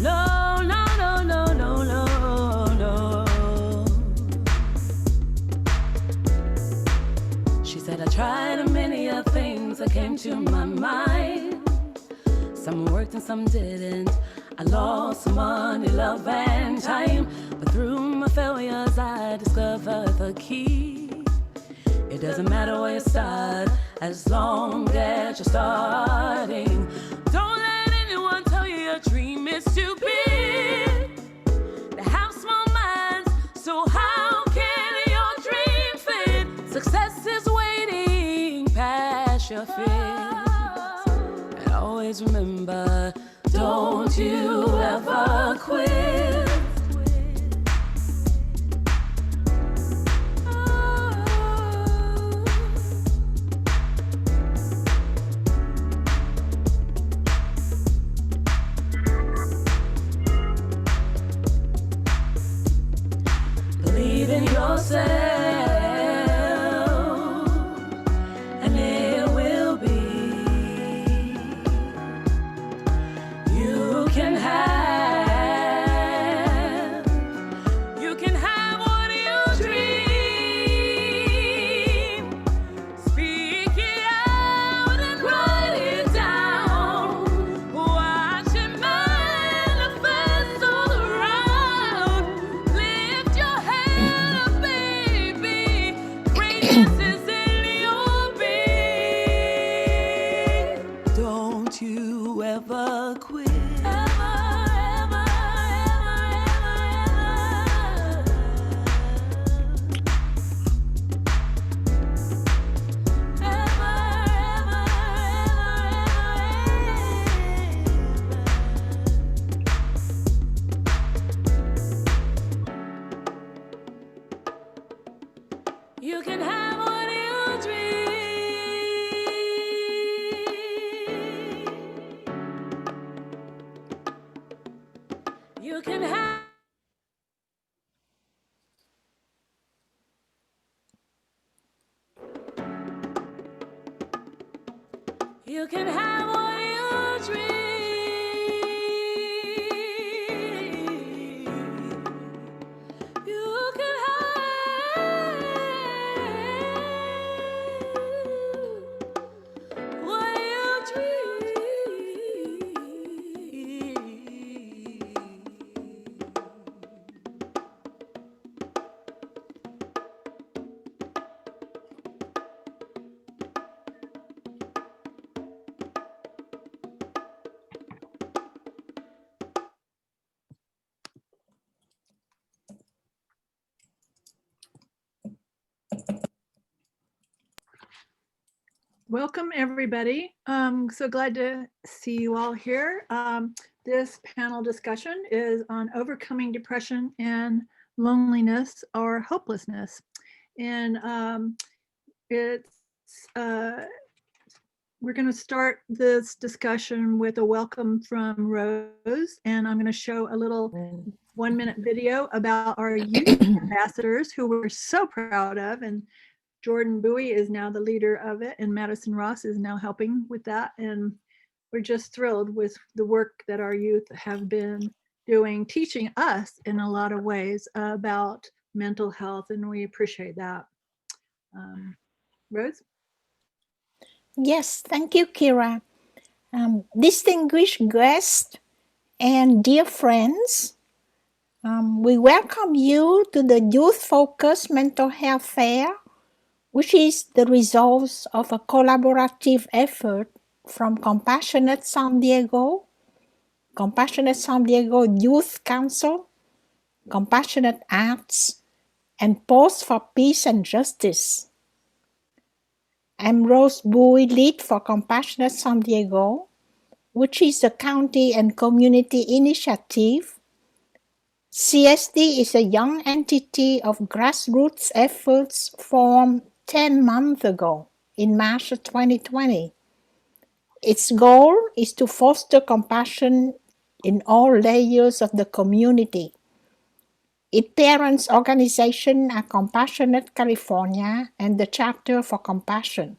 No, no, no, no, no, no, no. She said I tried many of things that came to my mind. Some worked and some didn't. I lost money, love, and time. But through my failures, I discovered the key. It doesn't matter where you start, as long as you're starting. Don't let anyone tell you your dream is too big. They have small minds, so how can your dream fit? Success is waiting past your fears. And always remember, don't you ever quit. Believe in yourself, and it will be. You can have what you dream. Speak it out and write it down. Watch it manifest all around. Lift your head up, baby. Greatness is in your being. Don't you ever quit. Ever, ever, you can have what you dream. You can have. You can have what you dream. You can have what you dream. Welcome, everybody. So glad to see you all here. This panel discussion is on overcoming depression and loneliness or hopelessness. And we're going to start this discussion with a welcome from Rose, and I'm going to show a little 1-minute video about our youth ambassadors who we're so proud of. And Jordan Bowie is now the leader of it, and Madison Ross is now helping with that. And we're just thrilled with the work that our youth have been doing, teaching us in a lot of ways about mental health, and we appreciate that. Rose? Yes, thank you, Kira. Distinguished guests and dear friends, we welcome you to the Youth-Focused Mental Health Fair, which is the result of a collaborative effort from Compassionate San Diego Youth Council, Compassionate Arts, and Pulse for Peace and Justice. I'm Rose Bowie, lead for Compassionate San Diego, which is a county and community initiative. CSD is a young entity of grassroots efforts formed 10 months ago in March 2020. Its goal is to foster compassion in all layers of the community. Its parents' organization are Compassionate California and the Chapter for Compassion.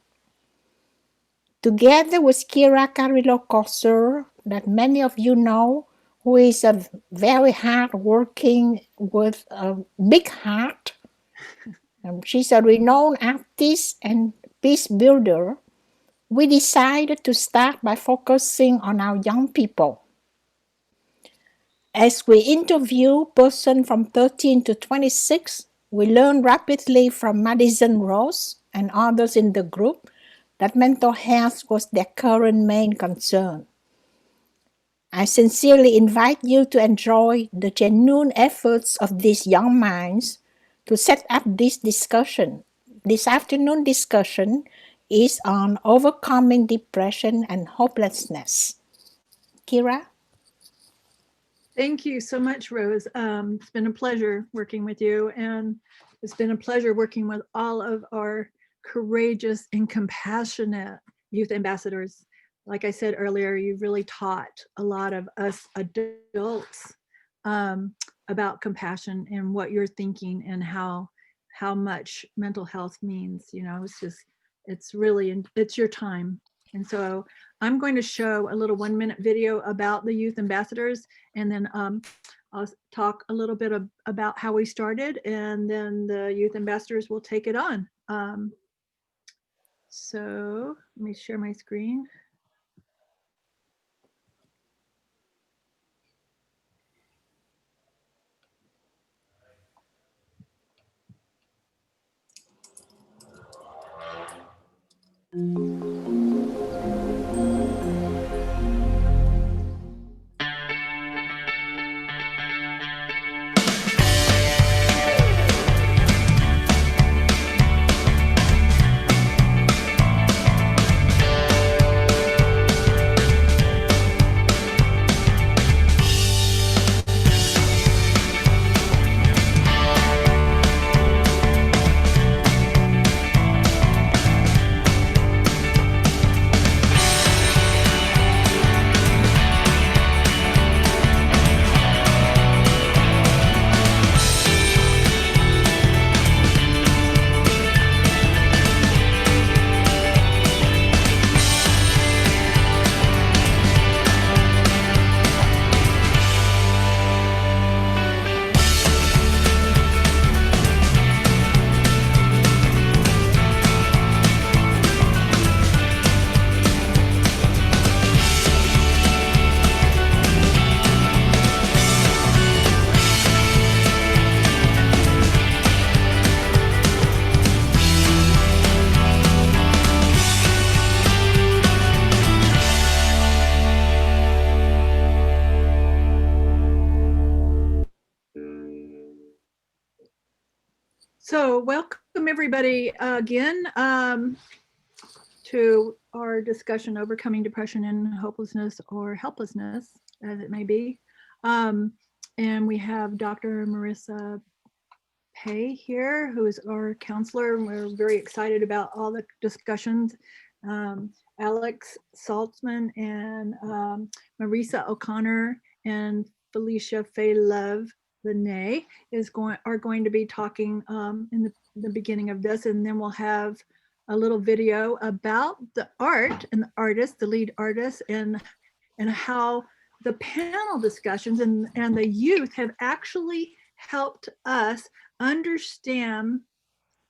Together with Kira Carrillo-Corser, that many of you know, who is a very hard-working with a big heart. She's a renowned artist and peace builder. We decided to start by focusing on our young people. As we interview persons from 13 to 26, we learn rapidly from Madison Rose and others in the group that mental health was their current main concern. I sincerely invite you to enjoy the genuine efforts of these young minds to set up this discussion. This afternoon discussion is on overcoming depression and hopelessness. Kira? Thank you so much, Rose. It's been a pleasure working with you, and it's been a pleasure working with all of our courageous and compassionate youth ambassadors. Like I said earlier, you've really taught a lot of us adults about compassion and what you're thinking and how much mental health means. You know, it's really, it's your time. And so I'm going to show a little 1-minute video about the youth ambassadors, and then I'll talk a little bit about how we started, and then the youth ambassadors will take it on. So let me share my screen. So welcome everybody again to our discussion, Overcoming Depression and Hopelessness, or Helplessness, as it may be. And we have Dr. Marissa Pei here, who is our counselor, and we're very excited about all the discussions. Alex Saltzman and Marissa O'Connor and Felecia Pei Lenee are going to be talking in the beginning of this, and then we'll have a little video about the art and the artist, the lead artist, and how the panel discussions and the youth have actually helped us understand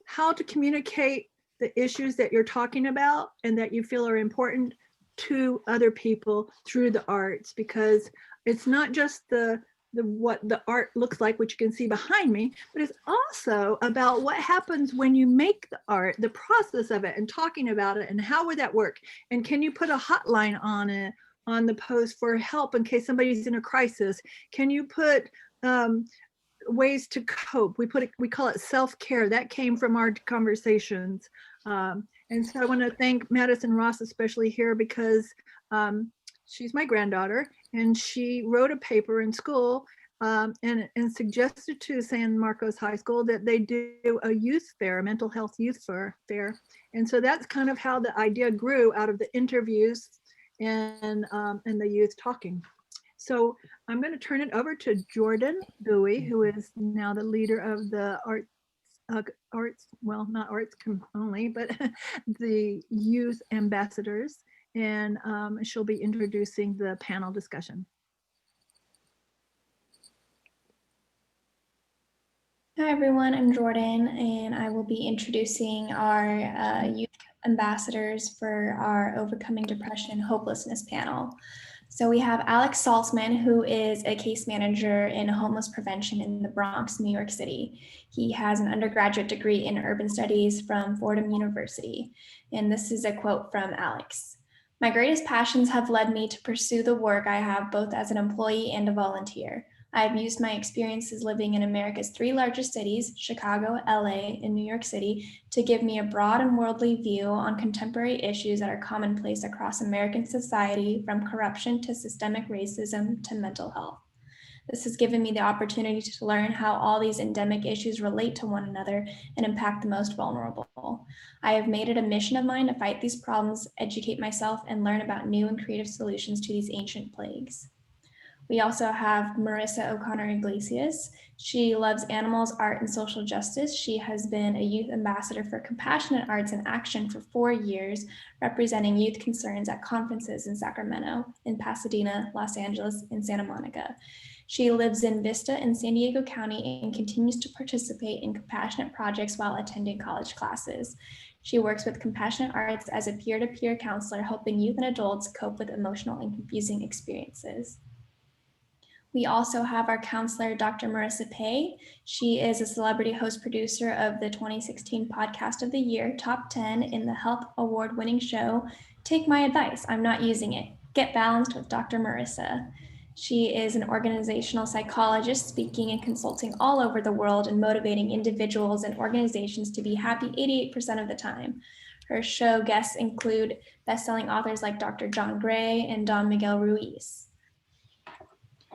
how to communicate the issues that you're talking about and that you feel are important to other people through the arts, because it's not just what the art looks like, which you can see behind me, but it's also about what happens when you make the art, the process of it, and talking about it, and how would that work, and can you put a hotline on it, on the post for help in case somebody's in a crisis? Can you put ways to cope? We call it self-care. That came from our conversations. And so I want to thank Madison Ross, especially here, because she's my granddaughter, and she wrote a paper in school and suggested to San Marcos High School that they do a youth fair, a mental health youth fair. And so that's kind of how the idea grew, out of the interviews and the youth talking. So I'm going to turn it over to Jordan Bowie, who is now the leader of the arts, well, not arts only, but the youth ambassadors. And she'll be introducing the panel discussion. Hi everyone, I'm Jordan and I will be introducing our youth ambassadors for our Overcoming Depression and Hopelessness panel. So we have Alex Saltzman, who is a case manager in homeless prevention in the Bronx, New York City. He has an undergraduate degree in urban studies from Fordham University. And this is a quote from Alex. "My greatest passions have led me to pursue the work I have both as an employee and a volunteer. I have used my experiences living in America's three largest cities, Chicago, LA, and New York City, to give me a broad and worldly view on contemporary issues that are commonplace across American society, from corruption to systemic racism to mental health. This has given me the opportunity to learn how all these endemic issues relate to one another and impact the most vulnerable. I have made it a mission of mine to fight these problems, educate myself, and learn about new and creative solutions to these ancient plagues." We also have Marissa O'Connor Iglesias. She loves animals, art, and social justice. She has been a youth ambassador for Compassionate Arts in Action for 4 years, representing youth concerns at conferences in Sacramento, in Pasadena, Los Angeles, and Santa Monica. She lives in Vista in San Diego County and continues to participate in compassionate projects while attending college classes. She works with Compassionate Arts as a peer-to-peer counselor, helping youth and adults cope with emotional and confusing experiences. We also have our counselor, Dr. Marissa Pei. She is a celebrity host producer of the 2016 Podcast of the Year Top 10 in the Health Award winning show, Take My Advice, I'm Not Using It. Get Balanced with Dr. Marissa. She is an organizational psychologist, speaking and consulting all over the world and motivating individuals and organizations to be happy 88% of the time. Her show guests include best-selling authors like Dr. John Gray and Don Miguel Ruiz.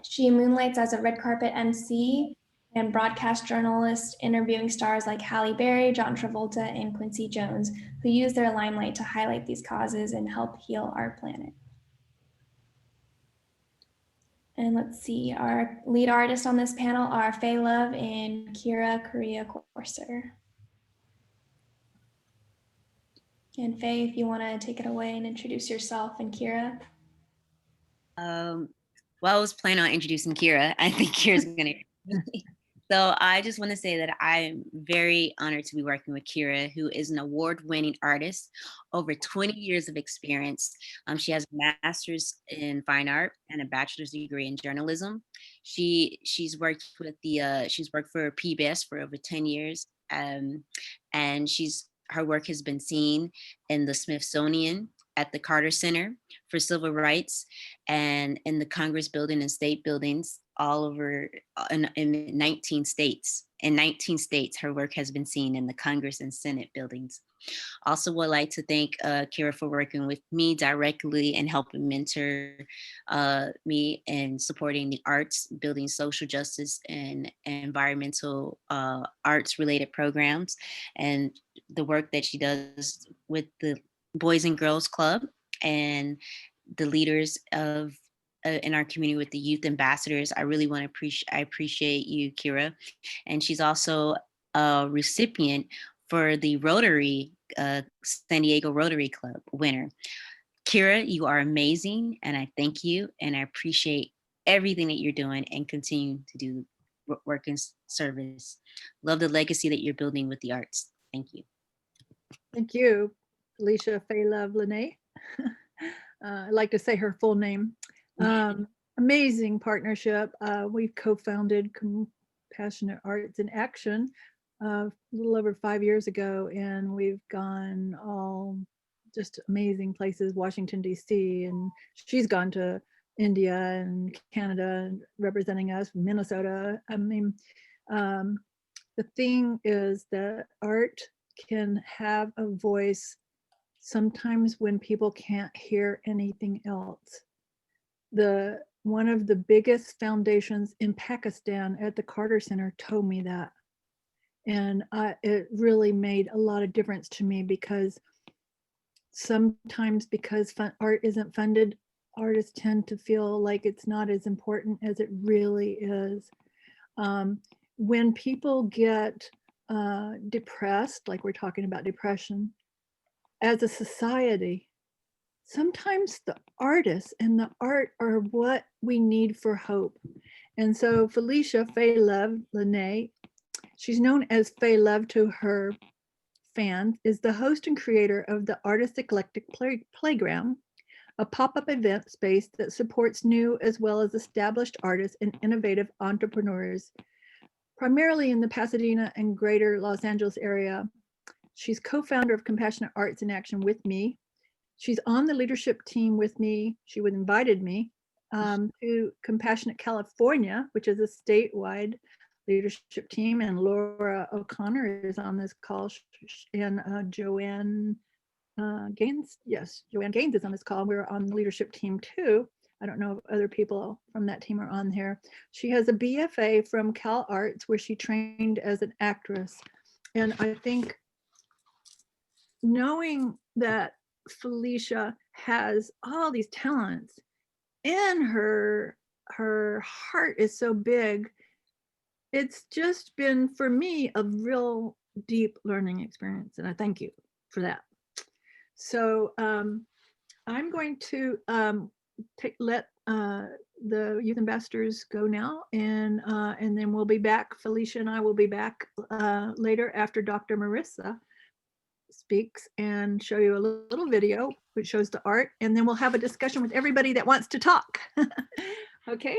She moonlights as a red carpet MC and broadcast journalist, interviewing stars like Halle Berry, John Travolta, and Quincy Jones, who use their limelight to highlight these causes and help heal our planet. And let's see, our lead artists on this panel are Faye Love and Kira Korea Corser. And Faye, if you want to take it away and introduce yourself, and Kira. Well, I was planning on introducing Kira. I think Kira's going to. So I just want to say that I'm very honored to be working with Kira, who is an award-winning artist, over 20 years of experience. She has a master's in fine art and a bachelor's degree in journalism. She's worked with she's worked for PBS for over 10 years, and her work has been seen in the Smithsonian, at the Carter Center for Civil Rights, and in the Congress building and state buildings all over in 19 states. In 19 states, her work has been seen in the Congress and Senate buildings. Also would like to thank Kira for working with me directly and helping mentor me in supporting the arts, building social justice and environmental arts related programs, and the work that she does with the Boys and Girls Club and the leaders of in our community with the youth ambassadors. I really want to appreciate you, Kira. And she's also a recipient for the Rotary, San Diego Rotary Club winner. Kira, you are amazing, and I thank you, and I appreciate everything that you're doing and continue to do work in service. Love the legacy that you're building with the arts. Thank you. Thank you, Felecia Faye Love Lenee. I like to say her full name. Amazing partnership. We've co-founded Compassionate Arts in Action a little over 5 years ago, and we've gone all just amazing places, Washington, D.C., and she's gone to India and Canada representing us, Minnesota. I mean, the thing is that art can have a voice sometimes when people can't hear anything else. One of the biggest foundations in Pakistan at the Carter Center told me that. And it really made a lot of difference to me, because sometimes because art isn't funded, artists tend to feel like it's not as important as it really is. When people get depressed, like we're talking about depression, as a society, sometimes the artists and the art are what we need for hope. And so Felecia Faye Love Lenee she's known as Fei Love to her fans, is the host and creator of the Artist Eclectic Playground, a pop-up event space that supports new as well as established artists and innovative entrepreneurs, primarily in the Pasadena and greater Los Angeles area. She's co-founder of Compassionate Arts in Action with me. She's on the leadership team with me. She would invited me to Compassionate California, which is a statewide leadership team, and Laura O'Connor is on this call, and Joanne Gaines. Yes, Joanne Gaines is on this call. We're on the leadership team too. I don't know if other people from that team are on here. She has a BFA from Cal Arts where she trained as an actress. And I think knowing that Felecia has all these talents and her heart is so big, it's just been for me a real deep learning experience, and I thank you for that. So I'm going to let the youth ambassadors go now, and then we'll be back. Felecia and I will be back later after Dr. Marissa speaks and show you a little video which shows the art, and then we'll have a discussion with everybody that wants to talk. Okay.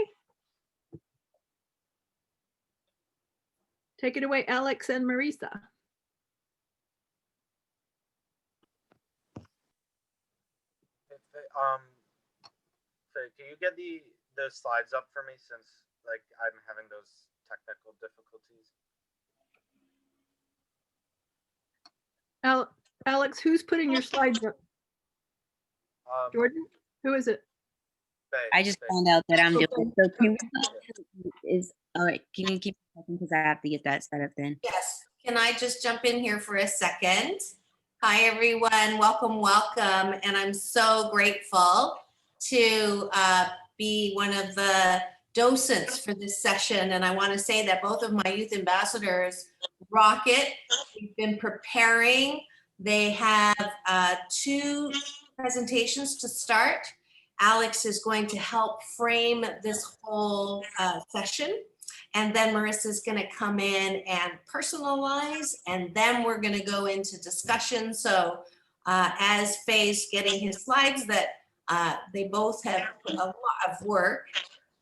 Take it away, Alex and Marissa. So can you get those slides up for me, since like I'm having those technical difficulties? Alex, who's putting your slides up? Jordan? Who is it? I just found out that I'm doing it. So can we all right, can you keep talking because I have to get that set up then? Yes. Can I just jump in here for a second? Hi, everyone. Welcome, welcome. And I'm so grateful to be one of the docents for this session. And I want to say that both of my youth ambassadors rock it. We've been preparing. They have 2 presentations to start. Alex is going to help frame this whole session. And then Marissa's going to come in and personalize, and then we're going to go into discussion. So as Faye's getting his slides, that they both have a lot of work.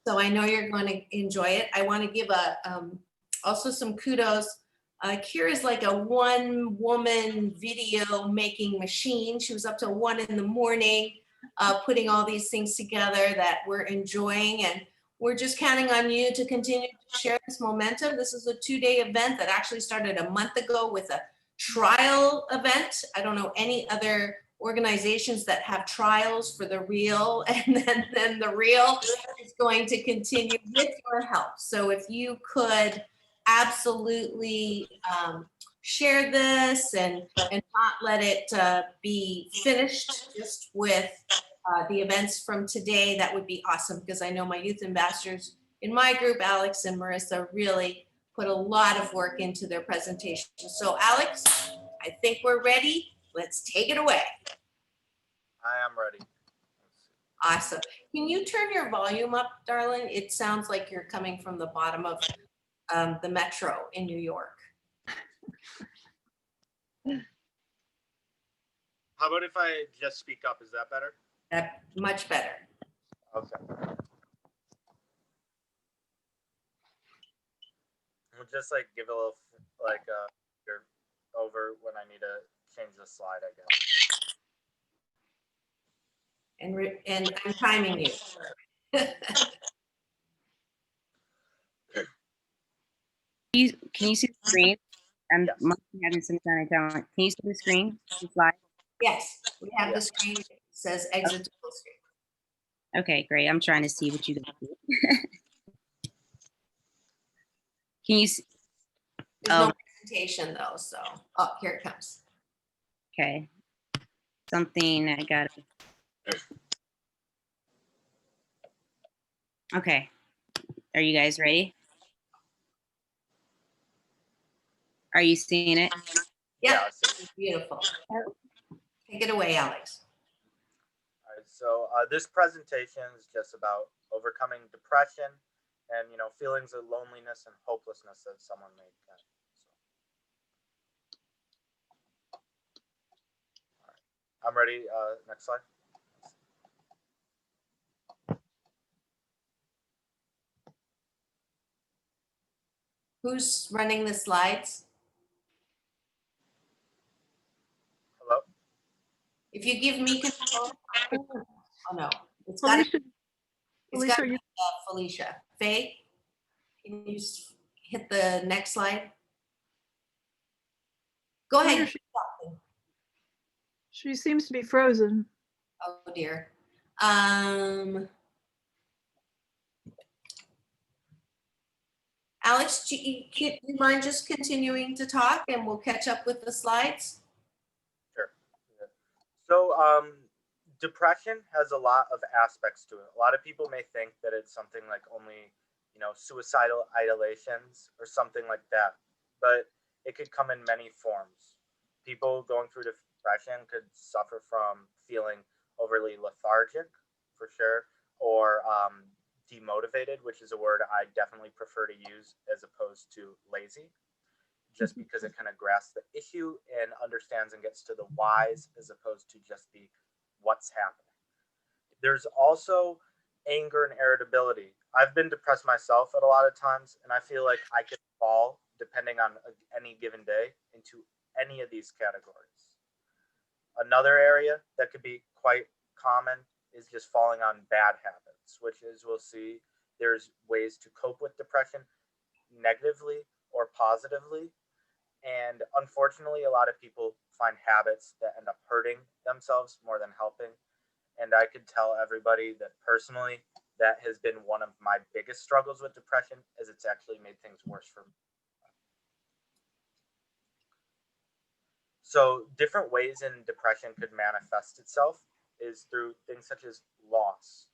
So I know you're going to enjoy it. I want to give also some kudos. Kira's like a one-woman video making machine. She was up till 1 a.m. Putting all these things together that we're enjoying, and we're just counting on you to continue to share this momentum. This is a 2-day event that actually started a month ago with a trial event. I don't know any other organizations that have trials for the real, and then the real is going to continue with your help. So if you could absolutely share this and not let it be finished just with the events from today, that would be awesome, because I know my youth ambassadors in my group, Alex and Marissa, really put a lot of work into their presentation. So Alex, I think we're ready. Let's take it away. I am ready. Awesome. Can you turn your volume up, darling? It sounds like you're coming from the bottom of the metro in New York. How about if I just speak up? Is that better? That's much better. Okay. We'll just like give a little like over when I need to change the slide, I guess. And I'm timing you. Can you see the screen? I'm having some kind of talent. Can you see the screen? The slide? Yes, we have the screen. It says exit to full screen. Okay, great. I'm trying to see what you guys do. Can you see? There's no presentation though, so here it comes. Okay. Something I got. Okay. Are you guys ready? Are you seeing it? Yeah, beautiful. Take it away, Alex. All right, so this presentation is just about overcoming depression and feelings of loneliness and hopelessness that someone may I'm ready. Next slide. Who's running the slides? Hello? If you give me control. Oh no, it's got Felicia, Felicia, to are be you, Felecia. Faye, can you hit the next slide? Go wonder ahead. if she seems to be frozen. Oh dear. Alex, do you mind just continuing to talk and we'll catch up with the slides? Sure. Yeah. So, depression has a lot of aspects to it. A lot of people may think that it's something like only, suicidal ideations or something like that, but it could come in many forms. People going through depression could suffer from feeling overly lethargic, for sure, or demotivated, which is a word I definitely prefer to use as opposed to lazy, just because it kind of grasps the issue and understands and gets to the whys as opposed to just the what's happening. There's also anger and irritability. I've been depressed myself at a lot of times, and I feel like I could fall, depending on any given day, into any of these categories. Another area that could be quite common is just falling on bad habits, which is we'll see there's ways to cope with depression negatively or positively. And unfortunately, a lot of people find habits that end up hurting themselves more than helping. And I could tell everybody that personally, that has been one of my biggest struggles with depression, is it's actually made things worse for me. So different ways in depression could manifest itself is through things such as loss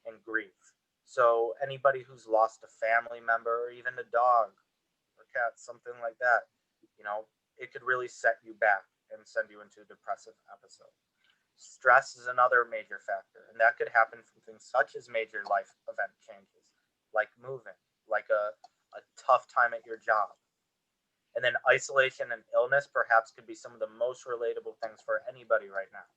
and grief. So anybody who's lost a family member or even a dog or cat, something like that, it could really set you back and send you into a depressive episode. Stress is another major factor, and that could happen from things such as major life event changes, like moving, like a tough time at your job. And then isolation and illness perhaps could be some of the most relatable things for anybody right now.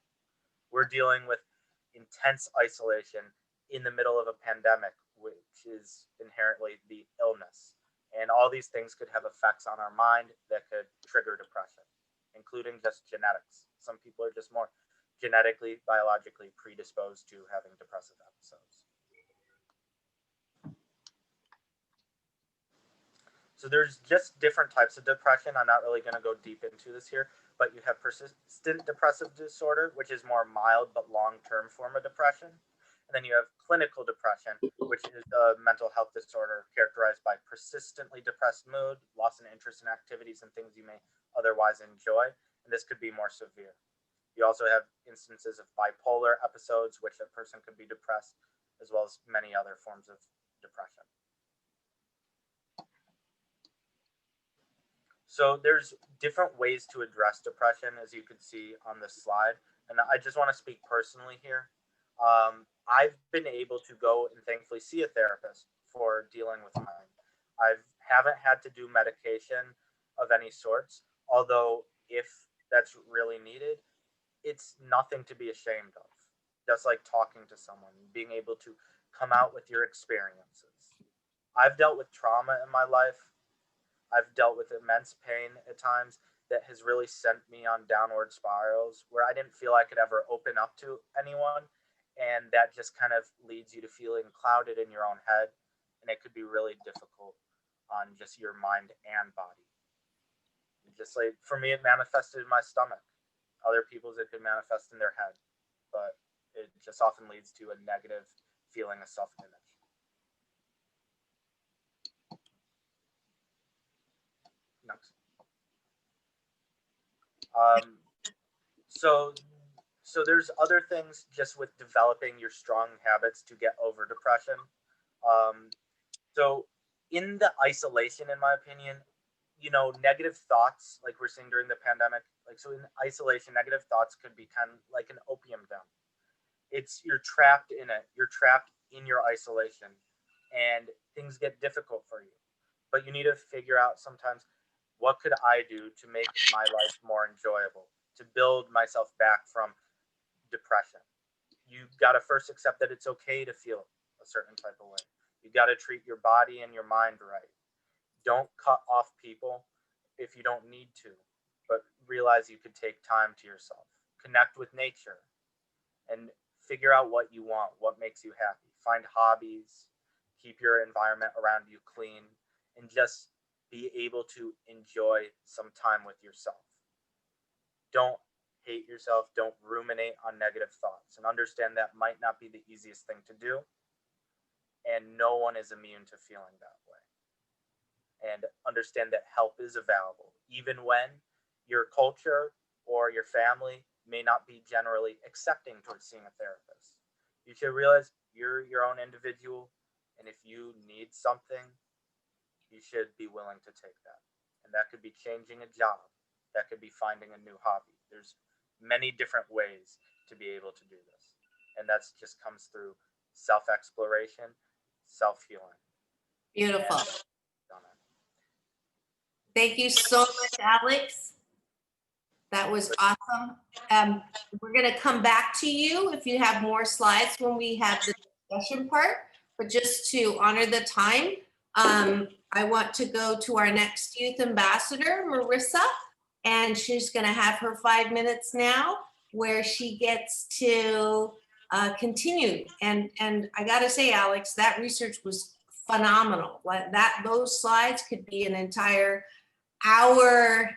We're dealing with intense isolation in the middle of a pandemic, which is inherently the illness. And all these things could have effects on our mind that could trigger depression, including just genetics. Some people are just more genetically, biologically predisposed to having depressive episodes. So there's just different types of depression. I'm not really going to go deep into this here, but you have persistent depressive disorder, which is more mild but long-term form of depression. And then you have clinical depression, which is a mental health disorder characterized by persistently depressed mood, loss in interest in activities and things you may otherwise enjoy. And this could be more severe. You also have instances of bipolar episodes, which a person could be depressed, as well as many other forms of depression. So there's different ways to address depression, as you can see on this slide. And I just want to speak personally here. I've been able to go and thankfully see a therapist for dealing with mine. I haven't had to do medication of any sorts, although if that's really needed, it's nothing to be ashamed of. Just like talking to someone, being able to come out with your experiences. I've dealt with trauma in my life. I've dealt with immense pain at times that has really sent me on downward spirals where I didn't feel I could ever open up to anyone. And that just kind of leads you to feeling clouded in your own head. And it could be really difficult on just your mind and body. Just like for me, it manifested in my stomach. Other people's, it could manifest in their head. But it just often leads to a negative feeling of self-image. Next. So there's other things just with developing your strong habits to get over depression. So in the isolation, in my opinion, negative thoughts, like we're seeing during the pandemic, like so in isolation, negative thoughts could be kind of like an opium den. You're trapped in it. You're trapped in your isolation, and things get difficult for you. But you need to figure out sometimes, what could I do to make my life more enjoyable? to build myself back from depression. You got to first accept that it's okay to feel a certain type of way. You got to treat your body and your mind right. Don't cut off people if you don't need to, but realize you could take time to yourself. Connect with nature and figure out what you want, what makes you happy. Find hobbies, keep your environment around you clean, and just be able to enjoy some time with yourself. Don't hate yourself. Don't ruminate on negative thoughts, and understand that might not be the easiest thing to do. And no one is immune to feeling that way. And understand that help is available, even when your culture or your family may not be generally accepting towards seeing a therapist. You should realize you're your own individual, and if you need something, you should be willing to take that. And that could be changing a job, that could be finding a new hobby. There's many different ways to be able to do this. And that's just comes through self-exploration, self-healing. Beautiful. Thank you so much, Alex. That was awesome. We're going to come back to you if you have more slides when we have the discussion part. But just to honor the time, I want to go to our next youth ambassador, Marissa, and she's going to have her 5 minutes now where she gets to continue. And I got to say, Alex, that research was phenomenal. Those slides could be an entire hour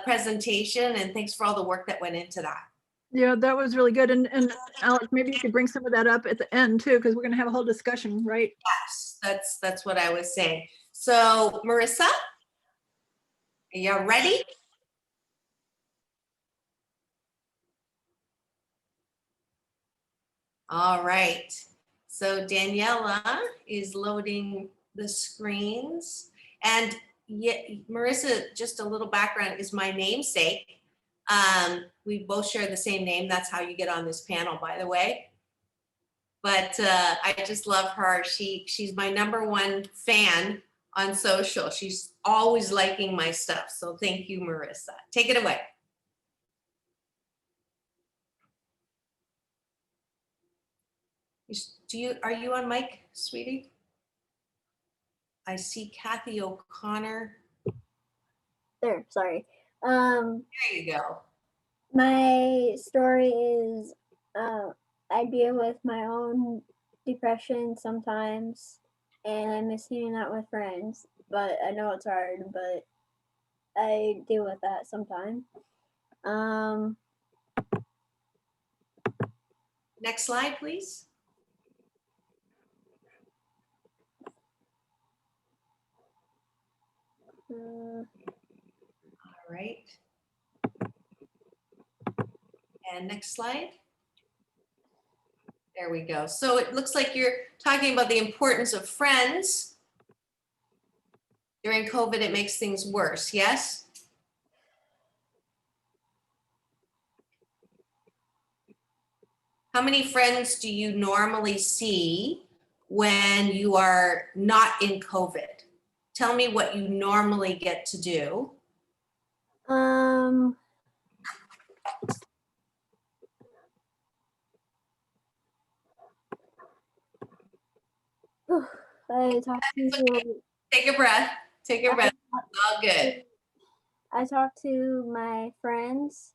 presentation, and thanks for all the work that went into that. Yeah, that was really good. And Alex, maybe you could bring some of that up at the end too, because we're going to have a whole discussion, right? Yes, that's what I was saying. So Marissa, are you ready? All right. So Daniela is loading the screens. And Marissa, just a little background, is my namesake. We both share the same name. That's how you get on this panel, by the way. But I just love her. She's my #1 fan on social. She's always liking my stuff. So thank you, Marissa. Take it away. Are you on mic, sweetie? I see Kathy O'Connor. There, sorry. There you go. My story is I deal with my own depression sometimes, and I miss hanging out with friends, but I know it's hard, but I deal with that sometimes. Next slide, please. All right. And next slide. There we go. So it looks like you're talking about the importance of friends. During COVID, it makes things worse, yes? How many friends do you normally see when you are not in COVID? Tell me what you normally get to do. I talk to Take a breath. Take a breath. All good. I talk to my friends,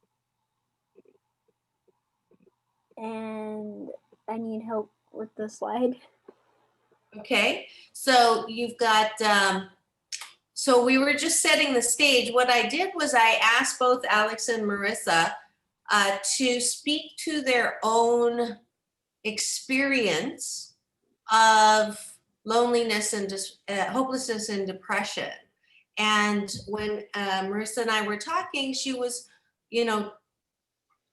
and I need help with the slide. Okay, so you've got, so we were just setting the stage. What I did was I asked both Alex and Marissa to speak to their own experience of loneliness and hopelessness and depression. And when Marissa and I were talking, she was,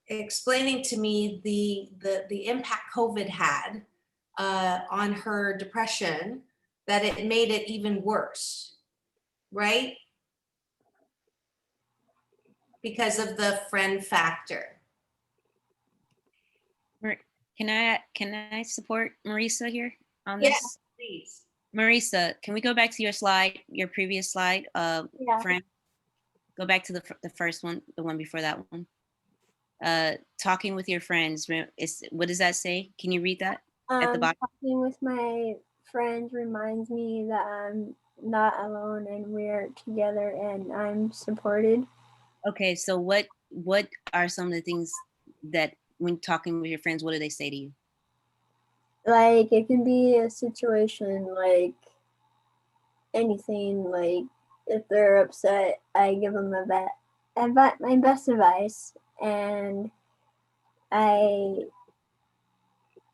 explaining to me the impact COVID had on her depression, that it made it even worse, right? Because of the friend factor. Can I support Marissa here on this? Yes, please. Marissa, can we go back to your slide, your previous slide? Yeah. Friend? Go back to the first one, the one before that one. talking with your friends. What does that say? Can you read that at the bottom? Talking with my friends reminds me that I'm not alone and we're together and I'm supported. Okay, so what are some of the things that when talking with your friends, what do they say to you? Like it can be a situation like anything. Like if they're upset, I give them my best advice, and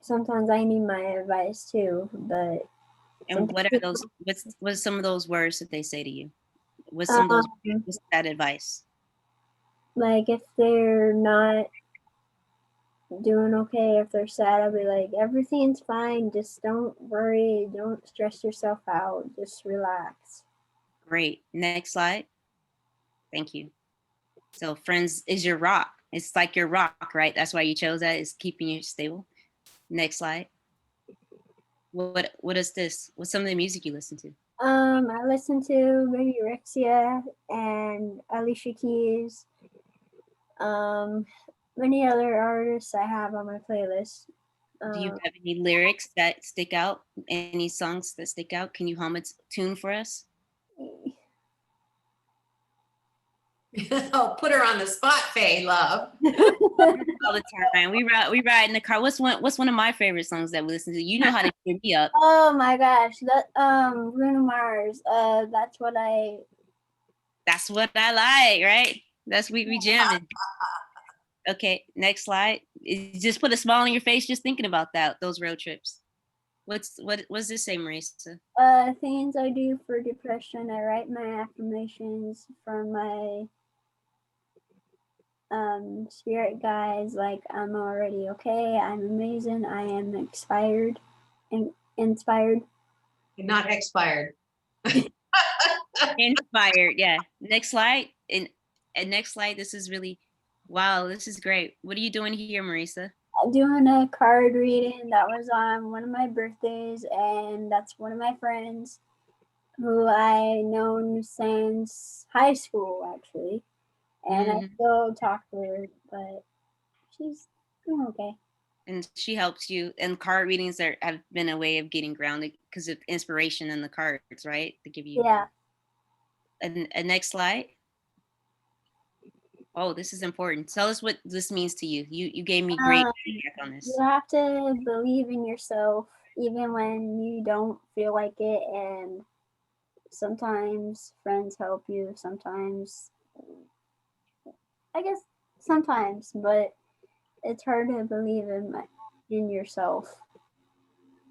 sometimes I need my advice too. But And what are those? What's some of those words that they say to you? What's some of those? What's that advice? like if they're not doing okay, if they're sad, I'll be like, everything's fine. Just don't worry. Don't stress yourself out. Just relax. Great. Next slide. Thank you. So friends is your rock. It's like your rock, right? That's why you chose that, is keeping you stable. Next slide. What is this? What's some of the music you listen to? I listen to maybe Rexia and Alicia Keys. Many other artists I have on my playlist. Do you have any lyrics that stick out? Any songs that stick out? Can you hum a tune for us? Oh, put her on the spot, Faye, love. All the time. We ride in the car. What's one of my favorite songs that we listen to? You know how to cheer me up. Oh my gosh, that Bruno Mars. That's what I like, right? That's we jamming. Okay, next slide. Just put a smile on your face just thinking about those road trips. What's this say, Marissa? Things I do for depression. I write my affirmations from my spirit guides, like I'm already okay, I'm amazing, I am inspired. Not expired. Inspired, yeah. Next slide. And next slide, this is really, wow, this is great. What are you doing here, Marissa? I'm doing a card reading that was on one of my birthdays, and that's one of my friends who I known since high school, actually. And I still talk to her, but she's doing okay. And she helps you. And card readings have been a way of getting grounded because of inspiration in the cards, right? To give you. Yeah. And next slide. Oh, this is important. Tell us what this means to you. You gave me great feedback on this. You have to believe in yourself even when you don't feel like it, and sometimes friends help you, sometimes sometimes, but it's hard to believe in yourself.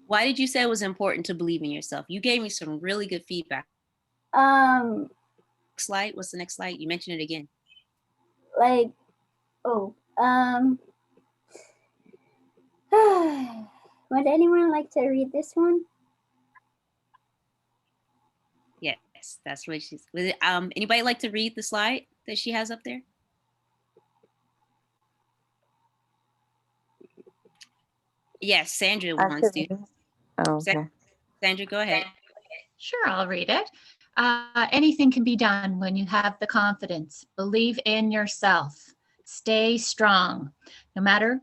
Why did you say it was important to believe in yourself? You gave me some really good feedback. Slide. What's the next slide? You mentioned it again. Would anyone like to read this one? Yes, that's what she's. Anybody like to read the slide that she has up there? Yes, Sandra wants to. Oh, okay. Sandra, go ahead. Sure, I'll read it. Anything can be done when you have the confidence. Believe in yourself. Stay strong. No matter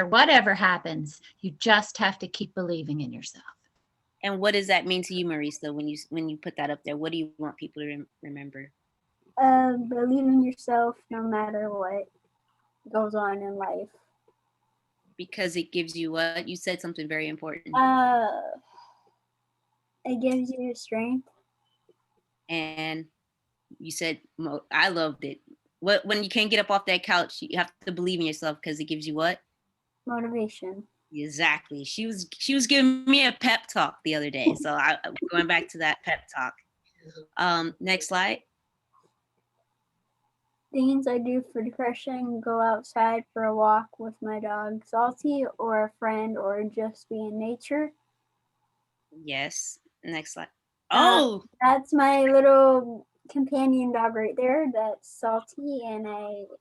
whatever happens, you just have to keep believing in yourself. And what does that mean to you, Marissa, when you put that up there? What do you want people to remember? Believe in yourself no matter what goes on in life. Because it gives you what? You said something very important. It gives you strength. And you said, I loved it. When you can't get up off that couch, you have to believe in yourself because it gives you what? Motivation. Exactly. She was giving me a pep talk the other day. So I'm going back to that pep talk. Next slide. Things I do for depression: go outside for a walk with my dog Salty, or a friend, or just be in nature. Yes. Next slide. That's my little companion dog right there. That's Salty, and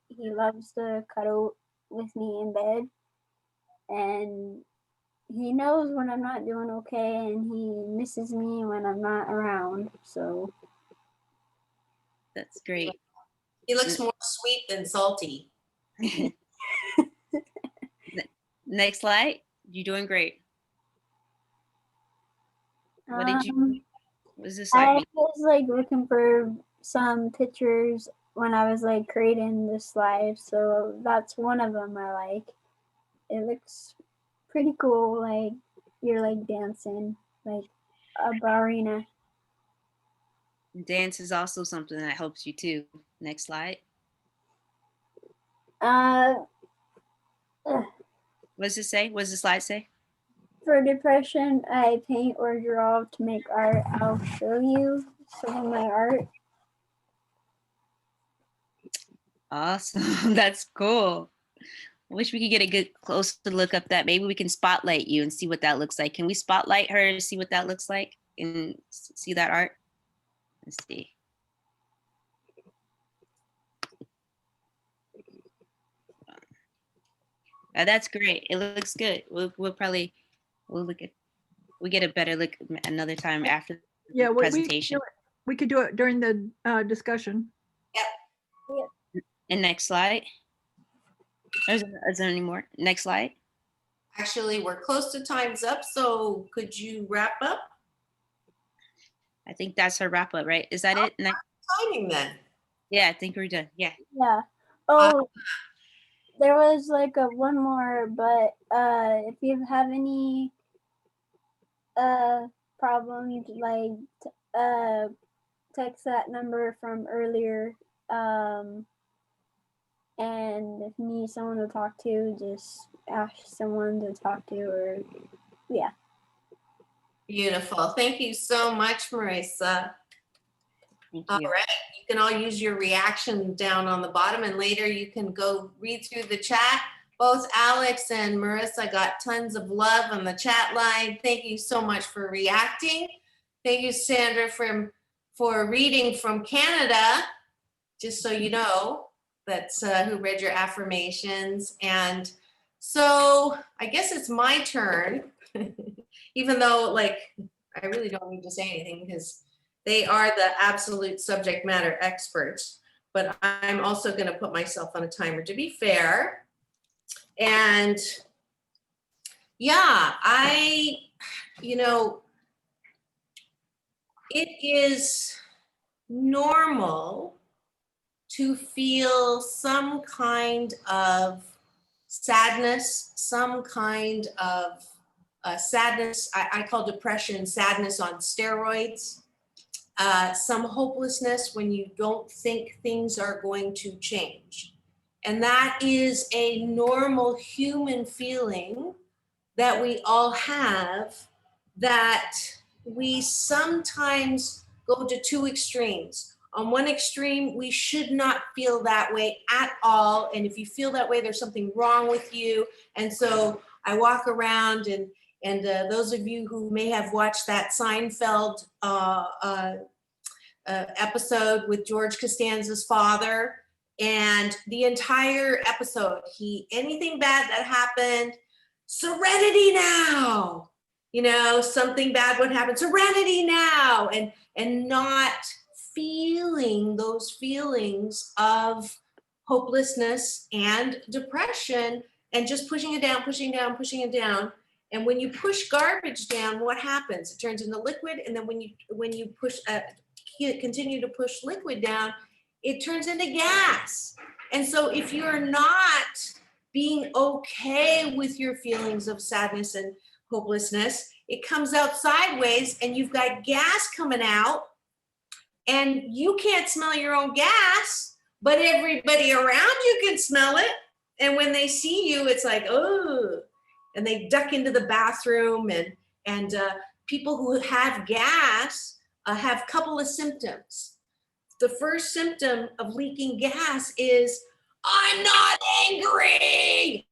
he loves to cuddle with me in bed. And he knows when I'm not doing okay, and he misses me when I'm not around. So that's great. He looks more sweet than salty. Next slide. You're doing great. What did you, what does this slide I mean? was like looking for some pictures when I was like creating this slide, so that's one of them I like. It looks pretty cool, like you're like dancing like a ballerina. Dance is also something that helps you too. Next slide. Uh, What does it say? What does the slide say? for depression, I paint or draw to make art. I'll show you some of my art. Awesome. That's cool. I wish we could get a good closer look up that. Maybe we can spotlight you and see what that looks like. Can we spotlight her to see what that looks like and see that art? Let's see. That's great. It looks good. We'll get a better look another time after Yeah, the presentation. we could do it during the discussion. And next slide. Is there any more? Next slide. Actually, we're close to time's up, so could you wrap up? I think that's her wrap up, right? Is that it? Next. Timing then. Yeah, I think we're done. Yeah. Yeah. Oh, there was like a one more, but if you have any problem, you could like text that number from earlier. And if you need someone to talk to, just ask someone to talk to, or yeah. Beautiful. Thank you so much, Marissa. Thank All you. right. You can all use your reaction down on the bottom, and later you can go read through the chat. Both Alex and Marissa got tons of love on the chat line. Thank you so much for reacting. Thank you, Sandra, for reading from Canada, just so you know. That's who read your affirmations. And so I guess it's my turn, even though like I really don't need to say anything because they are the absolute subject matter experts, but I'm also going to put myself on a timer to be fair. And yeah, it is normal to feel some kind of sadness, some kind of sadness. I call depression sadness on steroids. Some hopelessness when you don't think things are going to change. And that is a normal human feeling that we all have, that we sometimes go to two extremes. On one extreme, we should not feel that way at all. And if you feel that way, there's something wrong with you. And so I walk around and those of you who may have watched that Seinfeld episode with George Costanza's father, and the entire episode, anything bad that happened, serenity now, something bad would happen, serenity now, and not feeling those feelings of hopelessness and depression, and just pushing it down, pushing it down, pushing it down. And when you push garbage down, what happens? It turns into liquid. And then when you push, continue to push liquid down, it turns into gas. And so if you're not being okay with your feelings of sadness and hopelessness, it comes out sideways and you've got gas coming out, and you can't smell your own gas, but everybody around you can smell it. And when they see you, it's like, oh, and they duck into the bathroom. And people who have gas have a couple of symptoms. The first symptom of leaking gas is, I'm not angry,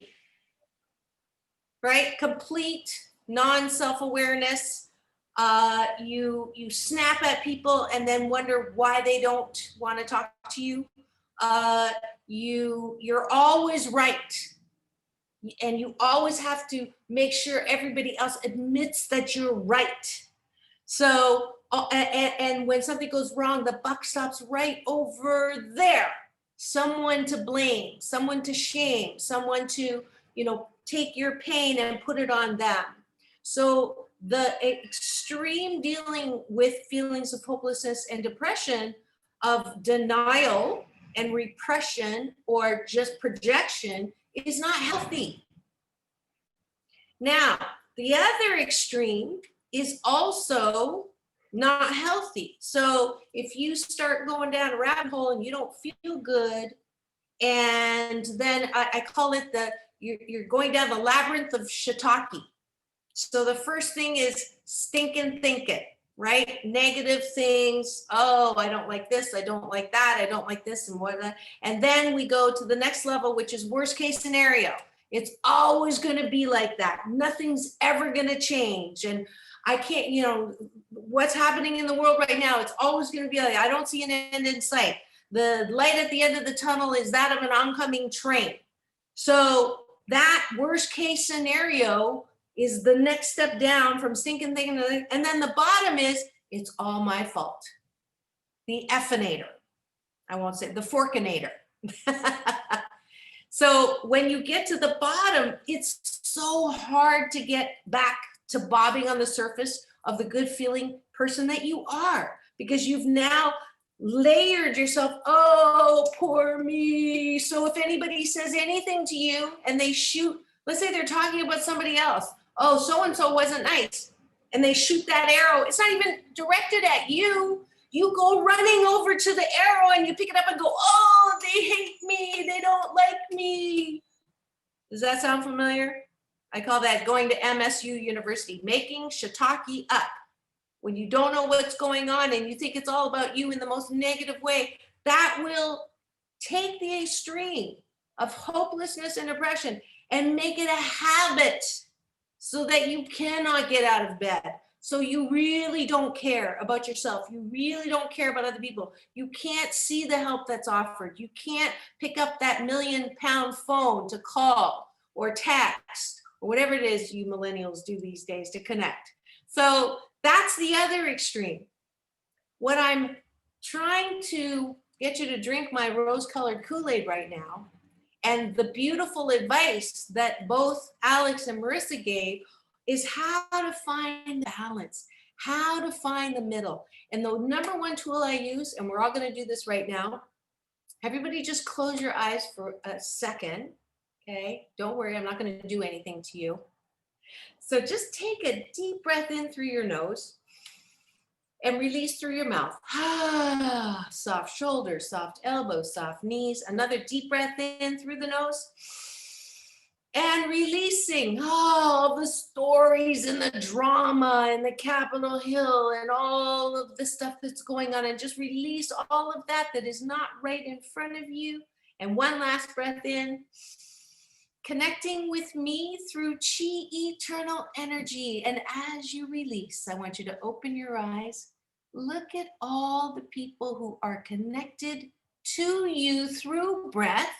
right? Complete non-self-awareness. You snap at people and then wonder why they don't want to talk to you. You're always right. And you always have to make sure everybody else admits that you're right. So, and when something goes wrong, the buck stops right over there. someone to blame, someone to shame, someone to, take your pain and put it on them. So the extreme dealing with feelings of hopelessness and depression, of denial and repression or just projection, is not healthy. Now, the other extreme is also not healthy. So if you start going down a rabbit hole and you don't feel good, and then I call it you're going down the labyrinth of shiitake. So the first thing is stinking thinking, right? Negative things. Oh, I don't like this. I don't like that. I don't like this and what that. And then we go to the next level, which is worst case scenario. It's always going to be like that. Nothing's ever going to change. And I can't, what's happening in the world right now, it's always going to be like, I don't see an end in sight. The light at the end of the tunnel is that of an oncoming train. So that worst case scenario is the next step down from stinking thinking. And then the bottom is, it's all my fault. The effinator. I won't say the forkinator. So when you get to the bottom, it's so hard to get back to bobbing on the surface of the good feeling person that you are, because you've now layered yourself. Oh, poor me. So if anybody says anything to you and they shoot, let's say they're talking about somebody else. Oh, so-and-so wasn't nice. And they shoot that arrow. It's not even directed at you. You go running over to the arrow and you pick it up and go, oh, they hate me. They don't like me. Does that sound familiar? I call that going to MSU University, making shiitake up. When you don't know what's going on and you think it's all about you in the most negative way, that will take the extreme of hopelessness and depression and make it a habit so that you cannot get out of bed. So you really don't care about yourself. You really don't care about other people. You can't see the help that's offered. You can't pick up that £1,000,000 phone to call or text or whatever it is you millennials do these days to connect. So that's the other extreme. What I'm trying to get you to drink my rose-colored Kool-Aid right now, and the beautiful advice that both Alex and Marissa gave, is how to find balance, how to find the middle. And the number one tool I use, and we're all going to do this right now, everybody just close your eyes for a second, okay? Don't worry, I'm not going to do anything to you. So just take a deep breath in through your nose and release through your mouth. Soft shoulders, soft elbows, soft knees. Another deep breath in through the nose. And releasing all the stories and the drama and the Capitol Hill and all of the stuff that's going on, and just release all of that is not right in front of you. And one last breath in, connecting with me through Chi eternal energy. And as you release, I want you to open your eyes. Look at all the people who are connected to you through breath,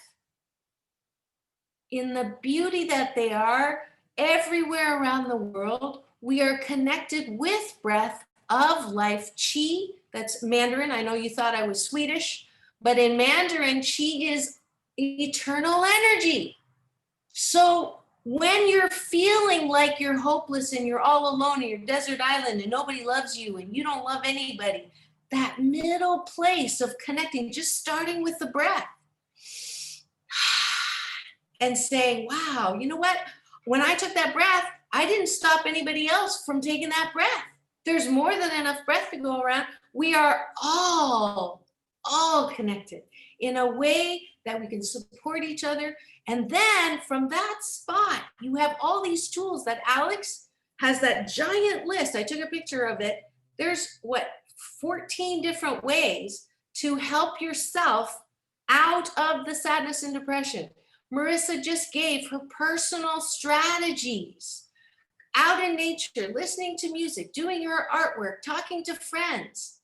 in the beauty that they are everywhere around the world. We are connected with breath of life, Chi. That's Mandarin. I know you thought I was Swedish, but in Mandarin, Chi is eternal energy. So when you're feeling like you're hopeless and you're all alone in your desert island and nobody loves you and you don't love anybody, that middle place of connecting, just starting with the breath, and saying, wow, you know what? When I took that breath, I didn't stop anybody else from taking that breath. There's more than enough breath to go around. We are all connected in a way that we can support each other. And then from that spot, you have all these tools that Alex has, that giant list. I took a picture of it. There's 14 different ways to help yourself out of the sadness and depression. Marissa just gave her personal strategies. Out in nature, listening to music, doing her artwork, talking to friends.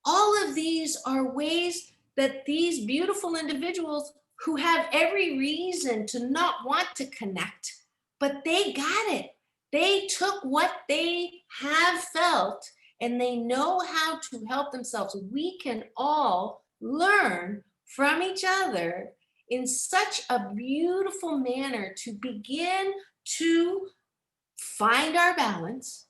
All of these are ways that these beautiful individuals who have every reason to not want to connect, but they got it. They took what they have felt and they know how to help themselves. We can all learn from each other in such a beautiful manner to begin to find our balance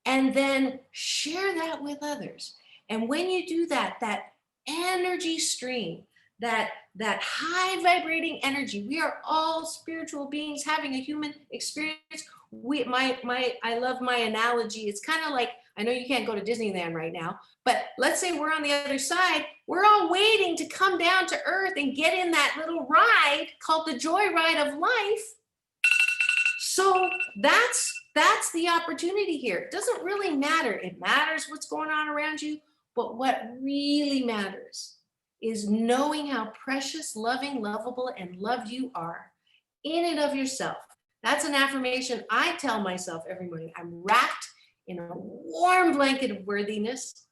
and then share that with others. And when you do that, that energy stream, that high vibrating energy, we are all spiritual beings having a human experience. I love my analogy. It's kind of like, I know you can't go to Disneyland right now, but let's say we're on the other side. We're all waiting to come down to earth and get in that little ride called the joy ride of life. So that's the opportunity here. It doesn't really matter. It matters what's going on around you, but what really matters is knowing how precious, loving, lovable, and loved you are in and of yourself. That's an affirmation I tell myself every morning. I'm wrapped in a warm blanket of worthiness,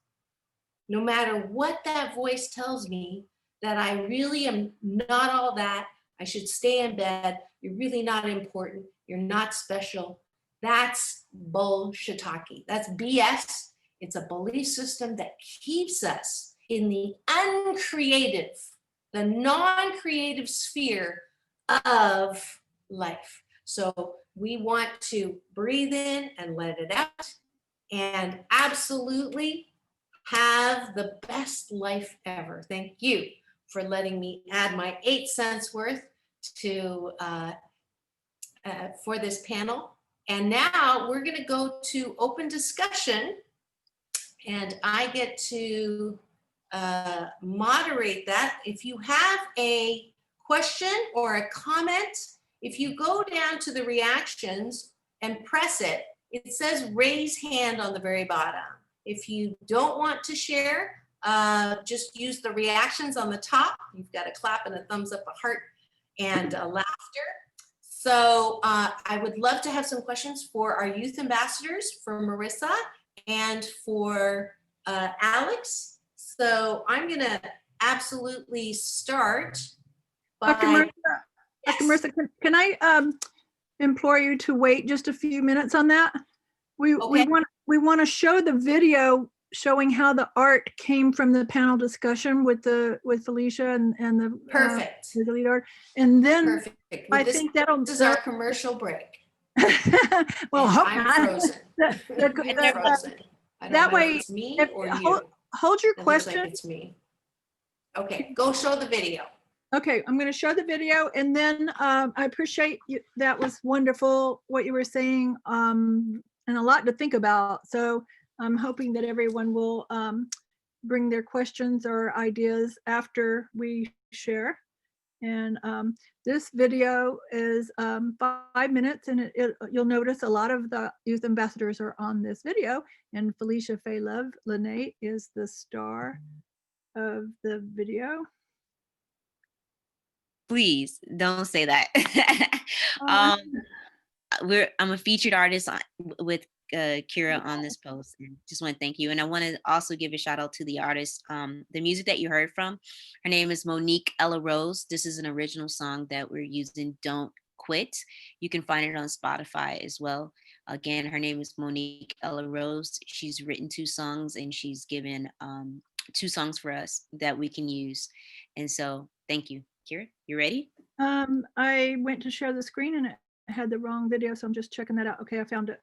no matter what that voice tells me, that I really am not all that. I should stay in bed. You're really not important. You're not special. That's bullshitaki. That's BS. It's a belief system that keeps us in the uncreative, the non-creative sphere of life. So we want to breathe in and let it out and absolutely have the best life ever. Thank you for letting me add my 8 cents worth to for this panel. And now we're going to go to open discussion, and I get to moderate that. If you have a question or a comment, if you go down to the reactions and press it, it says raise hand on the very bottom. If you don't want to share, just use the reactions on the top. You've got a clap and a thumbs up, a heart, and a laughter. So I would love to have some questions for our youth ambassadors, for Marissa and for Alex. So I'm gonna absolutely start by— Dr. Marissa, can I implore you to wait just a few minutes on that? We want to show the video showing how the art came from the panel discussion with Felecia and the Perfect. The lead art, and then Perfect. Well, I think that'll. This is our commercial break. Well, hope I'm not. frozen. I'm frozen. I don't That know way, if it's me if, or you. hold your It looks question. like it's me. Okay, go show the video. Okay, I'm going to show the video, and then I appreciate you. That was wonderful what you were saying, and a lot to think about. So I'm hoping that everyone will bring their questions or ideas after we share. And this video is 5 minutes, and you'll notice a lot of the youth ambassadors are on this video, and Felecia Pei Lenee is the star of the video. Please don't say that. I'm a featured artist with Kira on this post, and just want to thank you. And I want to also give a shout out to the artist. The music that you heard from, her name is Monique Ella Rose. This is an original song that we're using, Don't Quit. You can find it on Spotify as well. Again, her name is Monique Ella Rose. She's written 2 songs, and she's given 2 songs for us that we can use. And so thank you. Kira, you ready? I went to share the screen and it had the wrong video, so I'm just checking that out. Okay, I found it.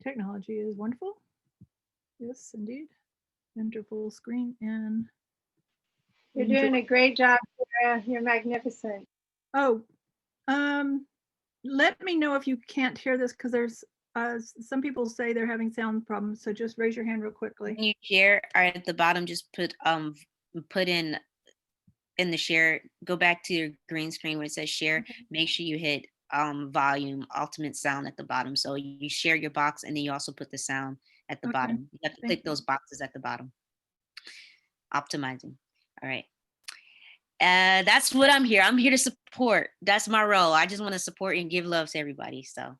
Technology is wonderful. Yes, indeed. Enter full screen, and you're doing a great job, Kira. You're magnificent. Oh, let me know if you can't hear this, because there's some people say they're having sound problems. So just raise your hand real quickly. Can you share, or at the bottom, just put in the share, go back to your green screen where it says share. Okay. Make sure you hit volume, ultimate sound at the bottom. So you share your box, and then you also put the sound at the bottom. You have to click those boxes at the bottom. Optimizing. All right. That's what I'm here. I'm here to support. That's my role. I just want to support and give love to everybody. So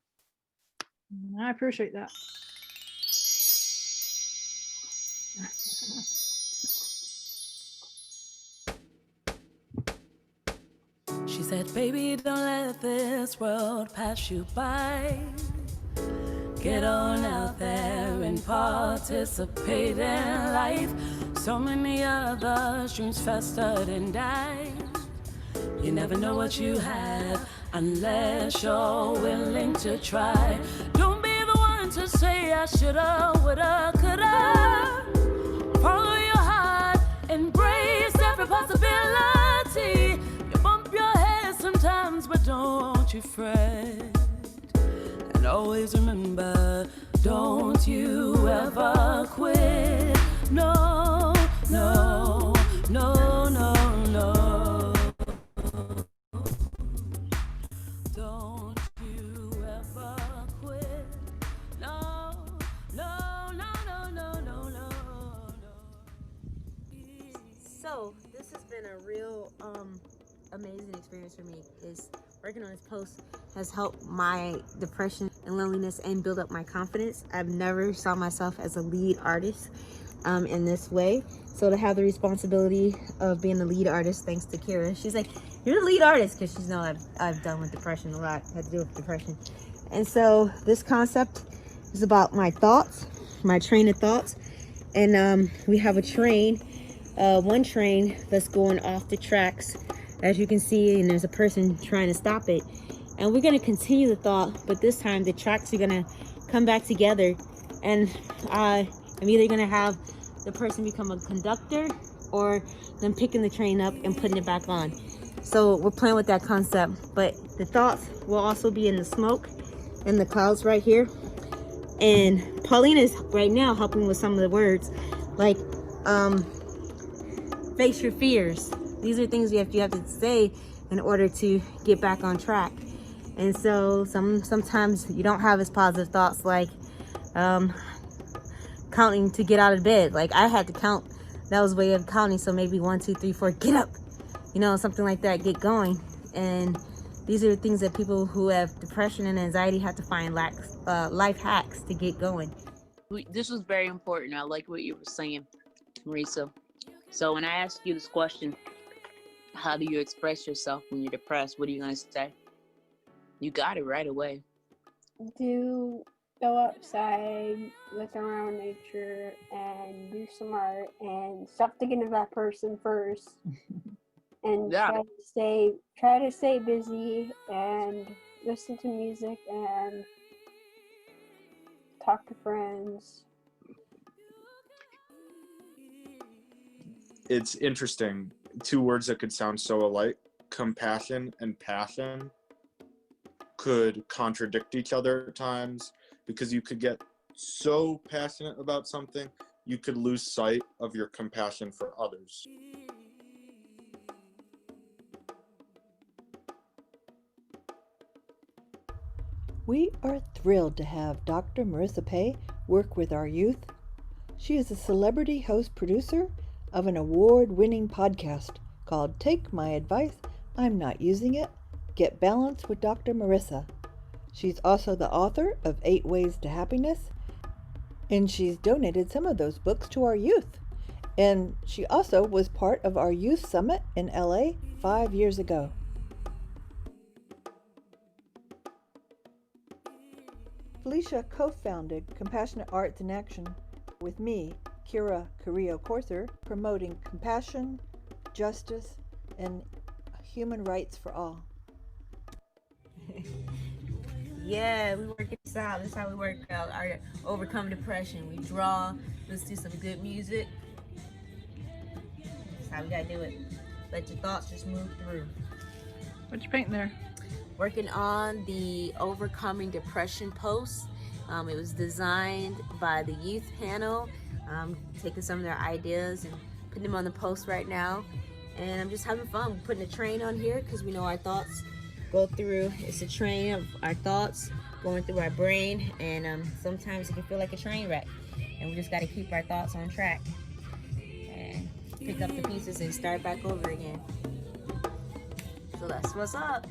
I appreciate that. She said, baby, don't let this world pass you by. Get on out there and participate in life. So many others, dreams festered and died. You never know what you have unless you're willing to try. Don't be the one to say I shoulda, woulda, coulda. Follow your heart, embrace every possibility. You bump your head sometimes, but don't you fret. And always remember, don't you ever quit. No, no, no, no, no. Don't you ever quit. No, no, no, no, no, no, no, no. So this has been a real amazing experience for me. Is working on this post has helped my depression and loneliness and build up my confidence. I've never saw myself as a lead artist in this way. So to have the responsibility of being the lead artist, thanks to Kira, she's like, "You're the lead artist," because she's known I've done with depression a lot, had to do with depression. And so this concept is about my thoughts, my train of thoughts, and we have a train. One train that's going off the tracks, as you can see, and there's a person trying to stop it. And we're going to continue the thought, but this time the tracks are going to come back together, and I'm either going to have the person become a conductor or them picking the train up and putting it back on. So we're playing with that concept, but the thoughts will also be in the smoke and the clouds right here. And Pauline is right now helping with some of the words, like face your fears. These are things you have to say in order to get back on track. And so sometimes you don't have as positive thoughts, like counting to get out of bed. Like I had to count. That was a way of counting. So maybe 1, 2, 3, 4, get up. You know, something like that, get going. And these are the things that people who have depression and anxiety have to find life hacks to get going. This was very important. I like what you were saying, Marissa. So when I ask you this question, how do you express yourself when you're depressed? What are you going to say? You got it right away. Do go outside, look around nature, and do some art, and stop thinking of that person first. And Yeah. try to stay busy and listen to music and talk to friends. It's interesting. Two words that could sound so alike, compassion and passion, could contradict each other at times, because you could get so passionate about something, you could lose sight of your compassion for others. We are thrilled to have Dr. Marissa Pei work with our youth. She is a celebrity host producer of an award-winning podcast called Take My Advice, I'm Not Using It, Get Balanced with Dr. Marissa. She's also the author of 8 Ways to Happiness, and she's donated some of those books to our youth. And she also was part of our youth summit in LA 5 years ago. Felecia co-founded Compassionate Arts in Action with me, Kira Carrillo-Corser, promoting compassion, justice, and human rights for all. Yeah, we work this out. This is how we work out our overcome depression. We draw, listen to some good music. That's how we gotta do it. Let your thoughts just move through. What you painting there? Working on the overcoming depression post. It was designed by the youth panel, taking some of their ideas and putting them on the post right now. And I'm just having fun. We're putting a train on here because we know our thoughts go through. It's a train of our thoughts going through our brain, and sometimes it can feel like a train wreck. And we just got to keep our thoughts on track and pick up the pieces and start back over again. So that's what's up.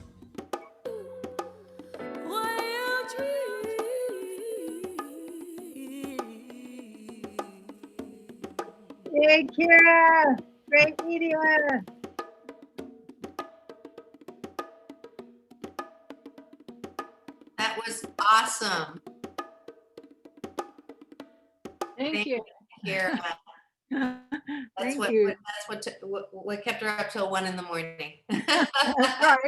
Hey, Kira. Great meeting you. That was awesome. Thank you. Kira. That's Thank you. what kept her up till 1 a.m. That's right.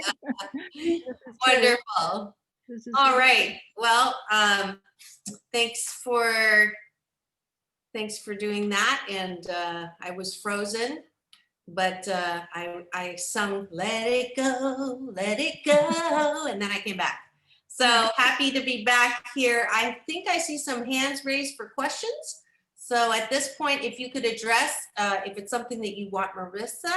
This is true. Wonderful. This is All true. right. Well, thanks for doing that. And I was frozen, but I sung "Let It Go, Let It Go," and then I came back. So happy to be back here. I think I see some hands raised for questions. So at this point, if you could address, if it's something that you want Marissa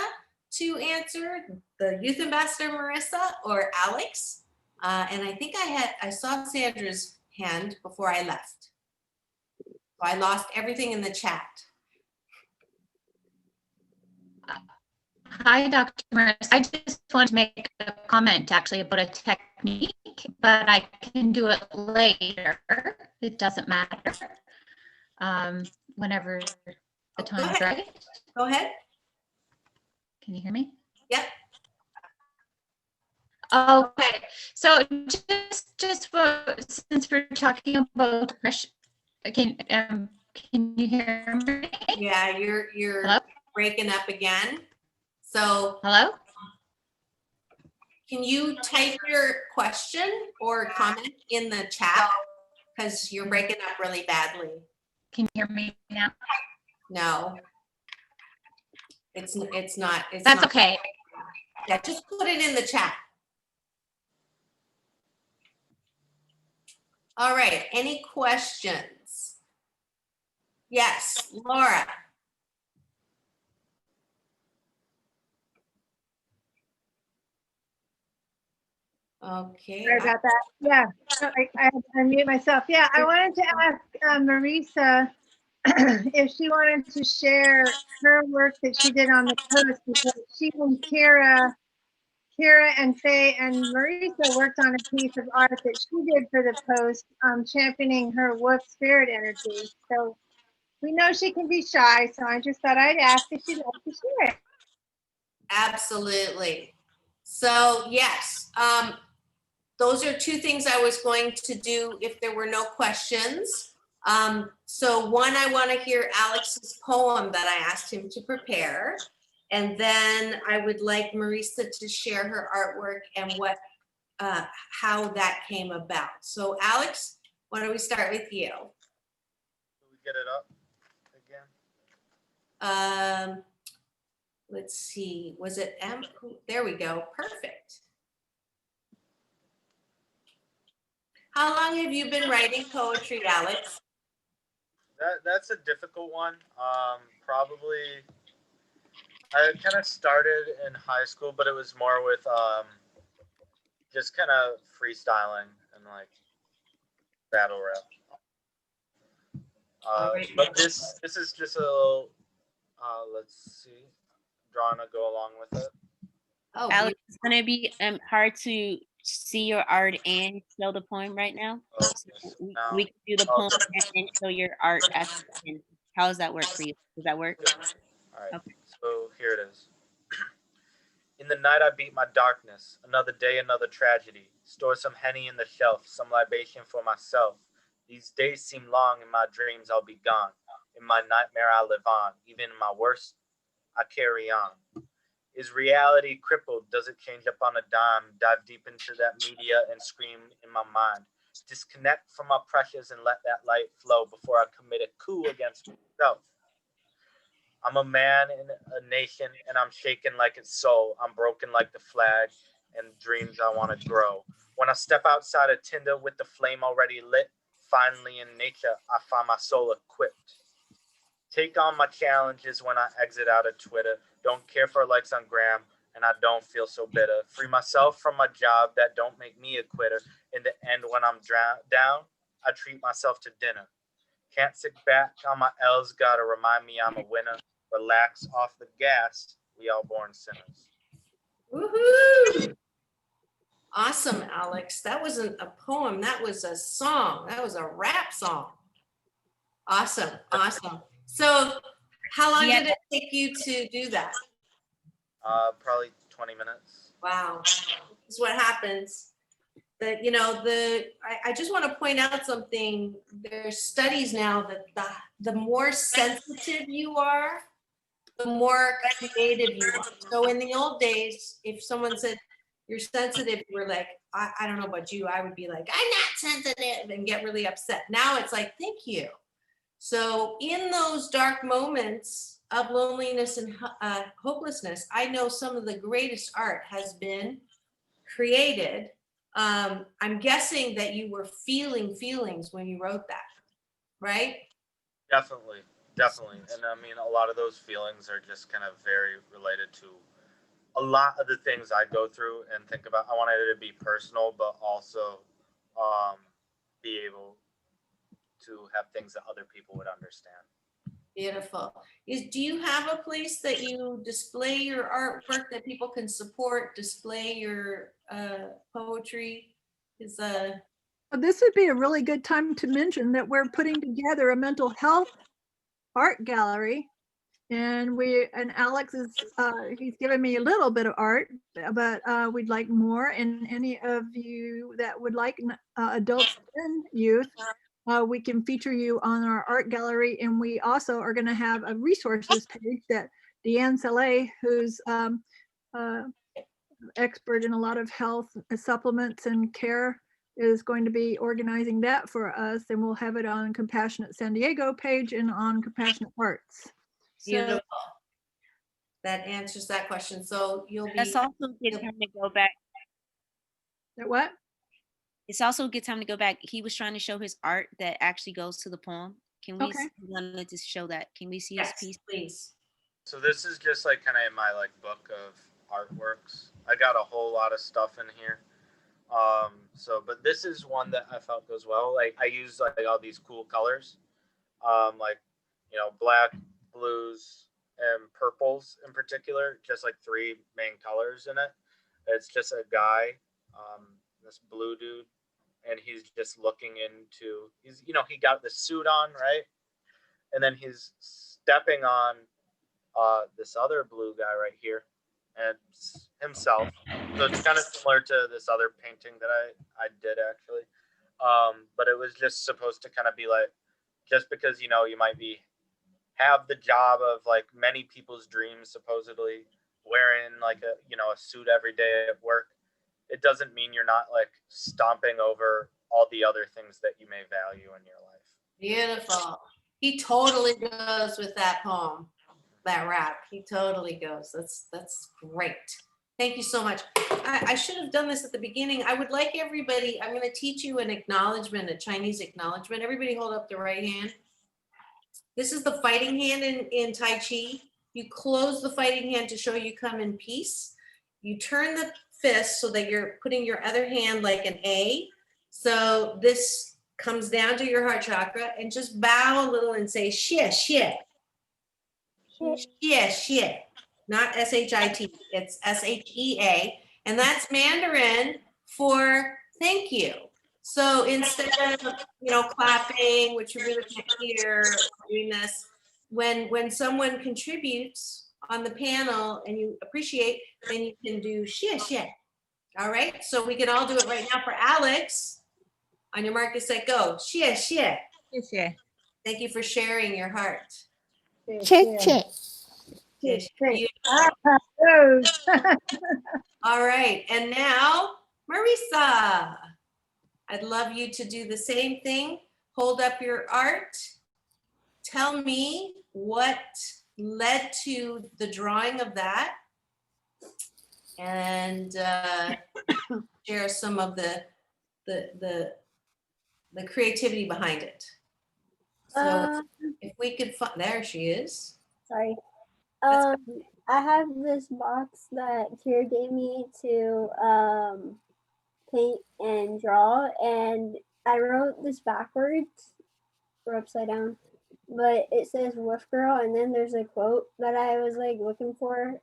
to answer, the youth ambassador Marissa or Alex. And I think I saw Sandra's hand before I left. So I lost everything in the chat. Hi, Dr. Marissa. I just want to make a comment actually about a technique, but I can do it later. It doesn't matter. Whenever the time is right. Go ahead. Can you hear me? Yep. Okay. So just since we're talking about depression, can you hear me? Yeah, you're Hello? breaking up again. So hello? Can you type your question or comment in the chat? Because you're breaking up really badly. Can you hear me now? No. It's not. That's okay. Yeah, just put it in the chat. All right, any questions? Yes, Laura. Okay. Sorry about that. Yeah, I had to unmute myself. Yeah, I wanted to ask Marissa if she wanted to share her work that she did on the post, because she and Kira and Faye and Marissa worked on a piece of art that she did for the post, championing her wolf spirit energy. So we know she can be shy, so I just thought I'd ask if she'd like to share it. Absolutely. So yes, those are two things I was going to do if there were no questions. So one, I want to hear Alex's poem that I asked him to prepare. And then I would like Marissa to share her artwork and how that came about. So Alex, why don't we start with you? Can we get it up again? Let's see, was it M? There we go, perfect. How long have you been writing poetry, Alex? That's a difficult one. Probably, I kind of started in high school, but it was more with just kind of freestyling and like battle rap. But this is just a little, let's see, drawing to go along with it. Oh, Alex, it's gonna be hard to see your art and show the poem right now. So we can do the poem and show your art at the end. How does that work for you? Does that work? All right. Okay. So here it is. In the night I beat my darkness. Another day, another tragedy. Store some Henny in the shelf, some libation for myself. These days seem long. In my dreams I'll be gone. In my nightmare I live on. Even in my worst, I carry on. Is reality crippled? Does it change up on a dime? Dive deep into that media and scream in my mind. Disconnect from my pressures and let that light flow before I commit a coup against myself. I'm a man in a nation and I'm shaken like its soul. I'm broken like the flag and dreams I want to grow. When I step outside a tinder with the flame already lit, finally in nature, I find my soul equipped. Take on my challenges when I exit out of Twitter. Don't care for likes on Gram, and I don't feel so bitter. Free myself from my job that don't make me a quitter. In the end, when I'm down, I treat myself to dinner. Can't sit back on my L's, gotta remind me I'm a winner. Relax off the gas, we all born sinners. Woohoo! Awesome, Alex. That wasn't a poem, that was a song. That was a rap song. Awesome, awesome. So how long did it take you to do that? Probably 20 minutes. Wow, this is what happens that, you know, I just want to point out something. There's studies now that the more sensitive you are, the more creative you are. So in the old days, if someone said you're sensitive, we're like, I don't know about you, I would be like, I'm not sensitive, and get really upset. Now it's like, thank you. So in those dark moments of loneliness and hopelessness, I know some of the greatest art has been created. I'm guessing that you were feeling feelings when you wrote that, right? Definitely. And I mean, a lot of those feelings are just kind of very related to a lot of the things I go through and think about. I wanted it to be personal, but also be able to have things that other people would understand. Beautiful. Do you have a place that you display your artwork that people can support, display your poetry? This would be a really good time to mention that we're putting together a mental health art gallery, and Alex is he's given me a little bit of art, but we'd like more. And any of you that would like adults and youth, we can feature you on our art gallery. And we also are going to have a resources page that Deanne Saleh, who's expert in a lot of health supplements and care, is going to be organizing that for us, and we'll have it on Compassionate San Diego page and on Compassionate Arts. Beautiful. That answers that question. So you'll be. That's also a good time to go back. What? It's also a good time to go back. He was trying to show his art that actually goes to the poem. Can we? Okay. He wanted to show that. Can we see Yes, his piece, please? So this is just like kind of in my like book of artworks. I got a whole lot of stuff in here. But this is one that I felt goes well. Like I use like all these cool colors, like, you know, black, blues, and purples in particular, just like three main colors in it. It's just a guy, this blue dude, and he's just looking into, you know, he got the suit on, right? And then he's stepping on this other blue guy right here, and himself. So it's kind of similar to this other painting that I did actually. But it was just supposed to kind of be like, just because, you know, you might have the job of like many people's dreams, supposedly wearing like a suit every day at work, it doesn't mean you're not like stomping over all the other things that you may value in your life. Beautiful. He totally goes with that poem, that rap. He totally goes. That's great. Thank you so much. I should have done this at the beginning. I would like everybody, I'm going to teach you an acknowledgement, a Chinese acknowledgement. Everybody hold up the right hand. This is the fighting hand in Tai Chi. You close the fighting hand to show you come in peace. You turn the fist so that you're putting your other hand like an A. So this comes down to your heart chakra, and just bow a little and say, shit, shit. Shit, shit. Not S-H-I-T, it's S-H-E-A. And that's Mandarin for thank you. So instead of, clapping, which you really can't hear, doing this, when someone contributes on the panel and you appreciate, then you can do shit, shit. All right, so we can all do it right now for Alex. On your mark, get set, go. Shit, shit. Shit. Thank you for sharing your heart. Che. All right, and now Marissa, I'd love you to do the same thing. Hold up your art. Tell me what led to the drawing of that, and share some of the creativity behind it. So if we could find, there she is. Sorry. I have this box that Kira gave me to paint and draw, and I wrote this backwards or upside down, but it says "Wolf Girl," and then there's a quote that I was like looking for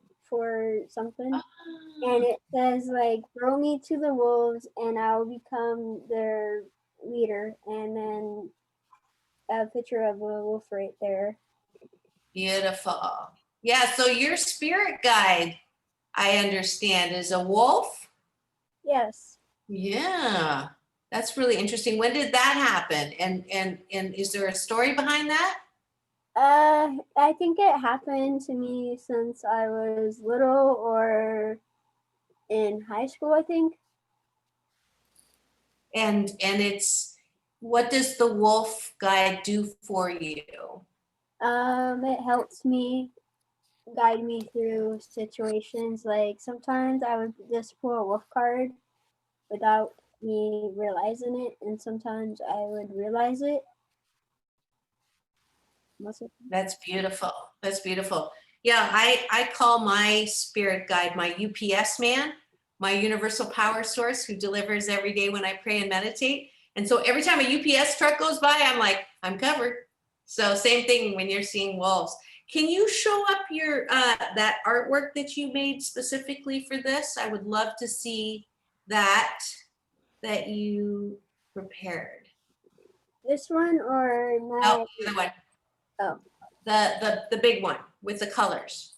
something, and it says like, "Throw me to the wolves, and I'll become their leader," and then a picture of a wolf right there. Beautiful. Yeah, so your spirit guide, I understand, is a wolf? Yes. Yeah, that's really interesting. When did that happen? And is there a story behind that? I think it happened to me since I was little or in high school, I think. And it's, what does the wolf guide do for you? It helps me guide me through situations. Like sometimes I would just pull a wolf card without me realizing it, and sometimes I would realize it. That's beautiful. That's beautiful. Yeah, I call my spirit guide my UPS man, my universal power source who delivers every day when I pray and meditate. And so every time a UPS truck goes by, I'm like, I'm covered. So same thing when you're seeing wolves. Can you show up your that artwork that you made specifically for this? I would love to see that you prepared. This one or my? No, the other one. Oh. The big one with the colors.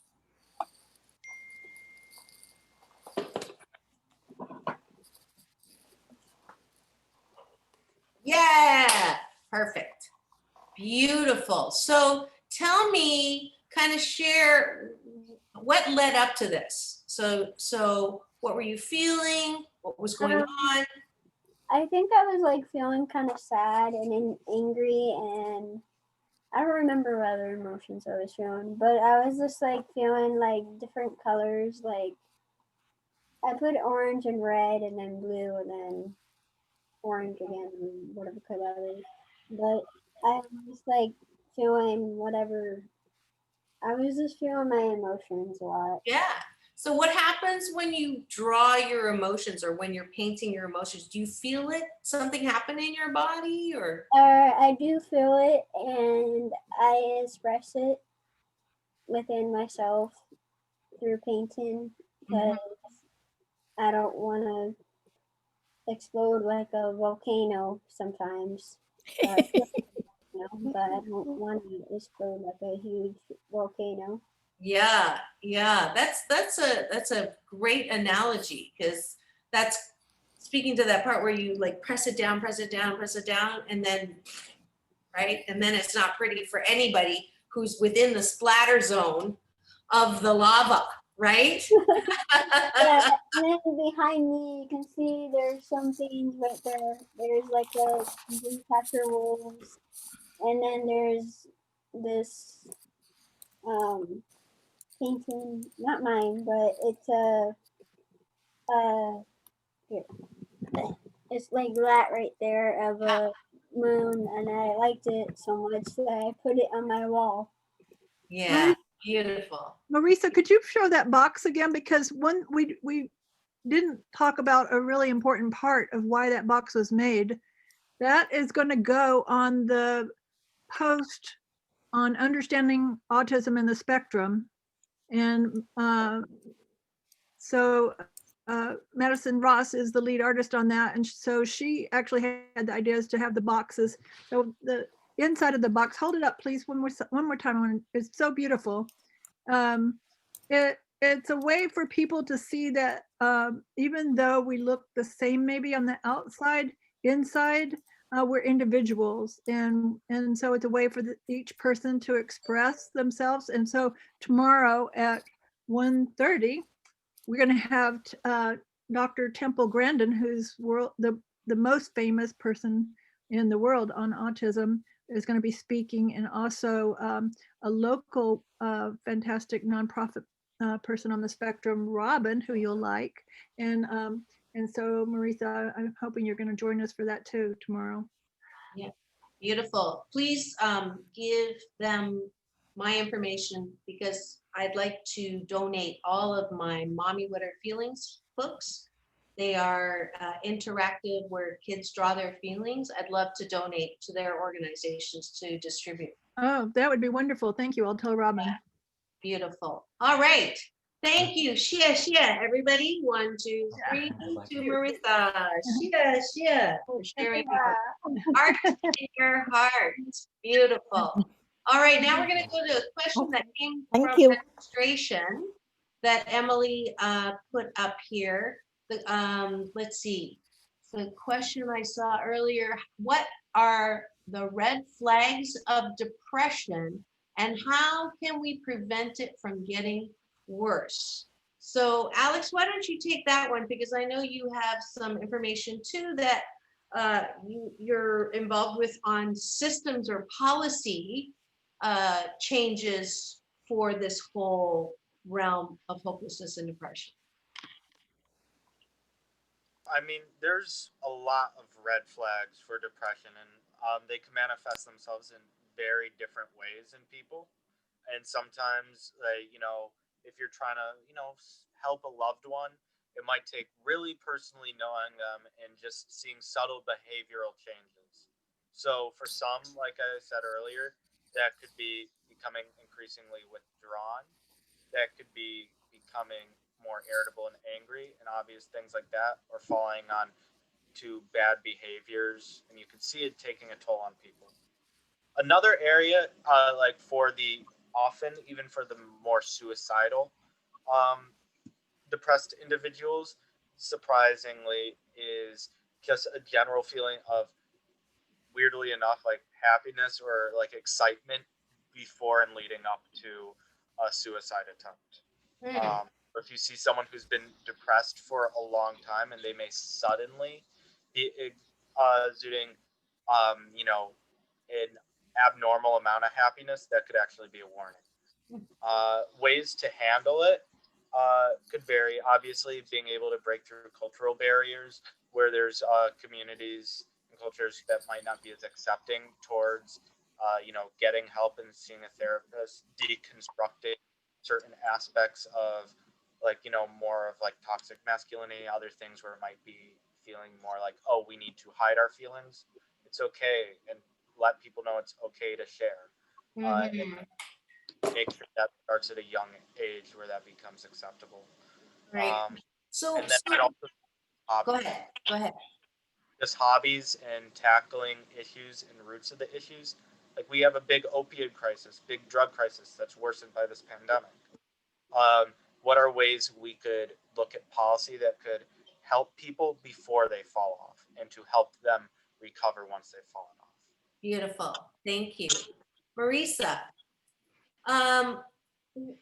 Yeah, perfect. Beautiful. So tell me, kind of share what led up to this. So what were you feeling? What was going on? I think I was like feeling kind of sad and angry, and I don't remember what other emotions I was feeling, but I was just like feeling like different colors. Like I put orange and red and then blue and then orange again and whatever color. But I was like feeling whatever. I was just feeling my emotions a lot. Yeah. So what happens when you draw your emotions or when you're painting your emotions? Do you feel it? Something happen in your body or? I do feel it and I express it within myself through painting because I don't want to explode like a volcano sometimes. But I don't want to explode like a huge volcano. Yeah, that's a great analogy because that's speaking to that part where you like press it down, and then right, and then it's not pretty for anybody who's within the splatter zone of the lava, right? Yeah, and then behind me you can see there's some things right there. There's like a blue catcher wolves, and then there's this painting, not mine, but it's here. It's like that right there of a moon, and I liked it so much that I put it on my wall. Yeah, beautiful. Marissa, could you show that box again? Because one, we didn't talk about a really important part of why that box was made. That is going to go on the post on understanding autism in the spectrum. And so Madison Ross is the lead artist on that. And so she actually had the ideas to have the boxes. So the inside of the box, hold it up, please, one more time. It's so beautiful. It's a way for people to see that even though we look the same maybe on the outside, inside, we're individuals. And so it's a way for each person to express themselves. And so tomorrow at 1:30, we're going to have Dr. Temple Grandin, who's the most famous person in the world on autism, is going to be speaking, and also a local fantastic nonprofit person on the spectrum, Robin, who you'll like. And so Marissa, I'm hoping you're going to join us for that too tomorrow. Yeah, beautiful. Please give them my information because I'd like to donate all of my Mommy What Are Feelings books. They are interactive where kids draw their feelings. I'd love to donate to their organizations to distribute. Oh, that would be wonderful. Thank you. I'll tell Robin. Yeah. Beautiful. All right. Thank you. Shia, everybody. 1, 2, 3 to Marissa. Shia, for sharing your heart in your heart. Beautiful. All right, now we're going to go to a question that came from registration that Emily put up here. Let's see. the question I saw earlier. What are the red flags of depression and how can we prevent it from getting worse? So Alex, why don't you take that one? Because I know you have some information too that you're involved with on systems or policy changes for this whole realm of hopelessness and depression. I mean, there's a lot of red flags for depression, and they can manifest themselves in very different ways in people. And sometimes, if you're trying to, help a loved one, it might take really personally knowing them and just seeing subtle behavioral changes. So for some, like I said earlier, that could be becoming increasingly withdrawn, that could be becoming more irritable and angry and obvious things like that, or falling on to bad behaviors, and you can see it taking a toll on people. Another area, like for the often even for the more suicidal depressed individuals, surprisingly, is just a general feeling of, weirdly enough, like happiness or like excitement before and leading up to a suicide attempt. If you see someone who's been depressed for a long time and they may suddenly be exuding, an abnormal amount of happiness, that could actually be a warning. Ways to handle it could vary. Obviously, being able to break through cultural barriers where there's communities and cultures that might not be as accepting towards, getting help and seeing a therapist, deconstructing certain aspects of, more of like toxic masculinity, other things where it might be feeling more like, oh, we need to hide our feelings. It's okay, and let people know it's okay to share. And make sure that starts at a young age where that becomes acceptable. Right. So, and then I'd also go ahead. Go ahead. Just hobbies and tackling issues and roots of the issues. Like we have a big opioid crisis, big drug crisis that's worsened by this pandemic. What are ways we could look at policy that could help people before they fall off and to help them recover once they've fallen off? Beautiful. Thank you. Marissa,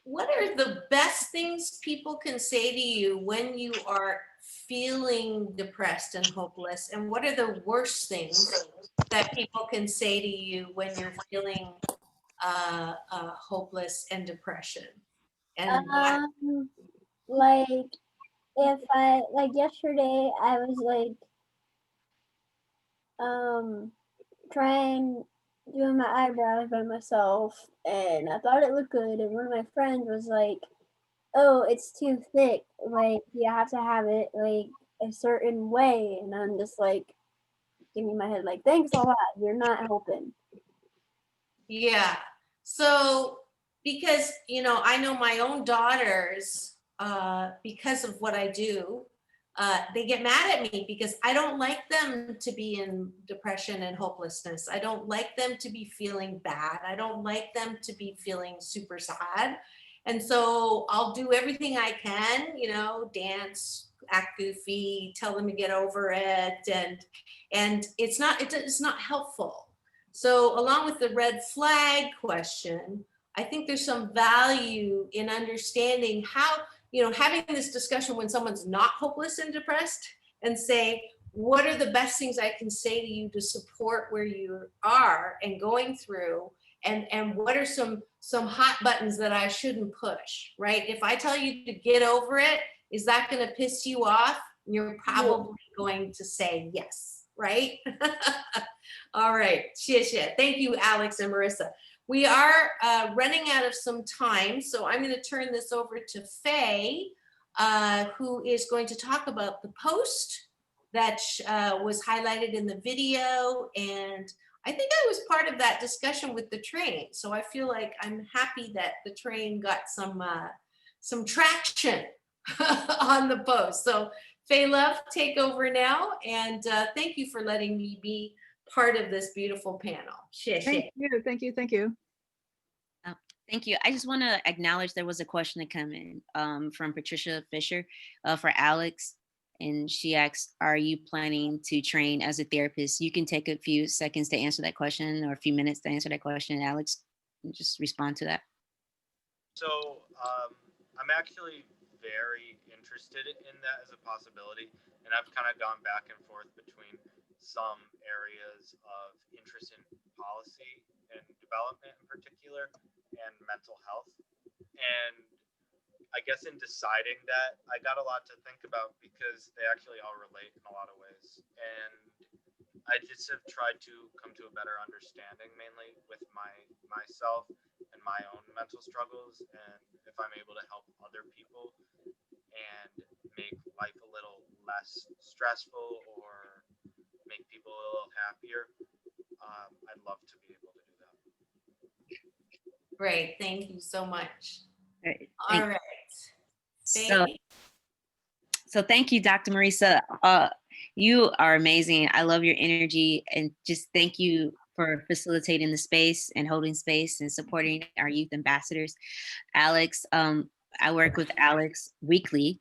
what are the best things people can say to you when you are feeling depressed and hopeless? And what are the worst things that people can say to you when you're feeling hopeless and depression? And like if I like yesterday I was like trying doing my eyebrows by myself and I thought it looked good and one of my friends was like, oh, it's too thick, like you have to have it like a certain way, and I'm just like giving my head like, thanks a lot, you're not helping. Yeah. So because I know my own daughters, because of what I do, they get mad at me because I don't like them to be in depression and hopelessness. I don't like them to be feeling bad. I don't like them to be feeling super sad. And so I'll do everything I can, dance, act goofy, tell them to get over it. And it's not helpful. So along with the red flag question, I think there's some value in understanding how, having this discussion when someone's not hopeless and depressed and say, what are the best things I can say to you to support where you are and going through? And what are some hot buttons that I shouldn't push, right? If I tell you to get over it, is that going to piss you off? You're probably going to say yes, right? All right, xie. Thank you, Alex and Marissa. We are running out of some time, so I'm going to turn this over to Faye, who is going to talk about the post that was highlighted in the video, and I think I was part of that discussion with the train, so I feel like I'm happy that the train got some traction on the post. So Faye Love, take over now, and thank you for letting me be part of this beautiful panel. Thank you. Thank you. I just want to acknowledge there was a question that came in from Patricia Fisher for Alex. And she asks, are you planning to train as a therapist? You can take a few seconds to answer that question, or a few minutes to answer that question. Alex, just respond to that. So I'm actually very interested in that as a possibility, and I've kind of gone back and forth between some areas of interest in policy and development in particular, and mental health. And I guess in deciding that, I got a lot to think about because they actually all relate in a lot of ways. And I just have tried to come to a better understanding, mainly with myself and my own mental struggles. And if I'm able to help other people and make life a little less stressful or make people a little happier, I'd love to be able to do that. Great. Thank you so much. All right. So thank you, Dr. Marissa. You are amazing. I love your energy, and just thank you for facilitating the space and holding space and supporting our youth ambassadors. Alex, I work with Alex weekly.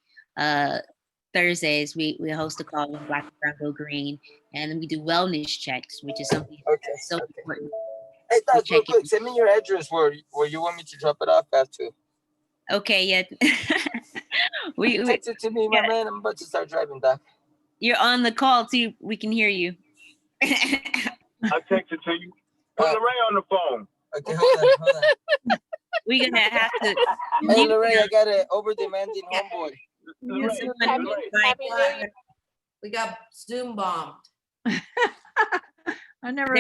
Thursdays, we host a call with Black and Brown Go Green, and then we do wellness checks, which is something so important. Hey, Doc, real quick, send me your address where you want me to drop it off at to. Okay, yeah. we text it to me, my man. I'm about to start driving, Doc. You're on the call too. We can hear you. I'll text it to you. Put Lorraine on the phone. Okay, hold on. We're gonna have to. Hey, Lorraine, I got an over-demanding homeboy. We got Zoom bombed. I never.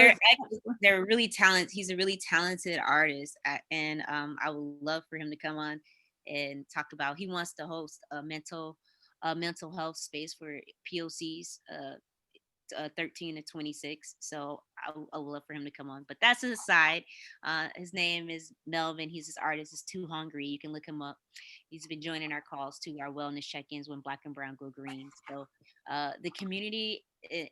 They're really talented. He's a really talented artist, and I would love for him to come on and talk about. He wants to host a mental health space for POCs. 13 to 26. So I would love for him to come on. But that's an aside. His name is Melvin. He's this artist. Is Too Hungry. You can look him up. He's been joining our calls to our wellness check-ins when Black and Brown Go Green. So the community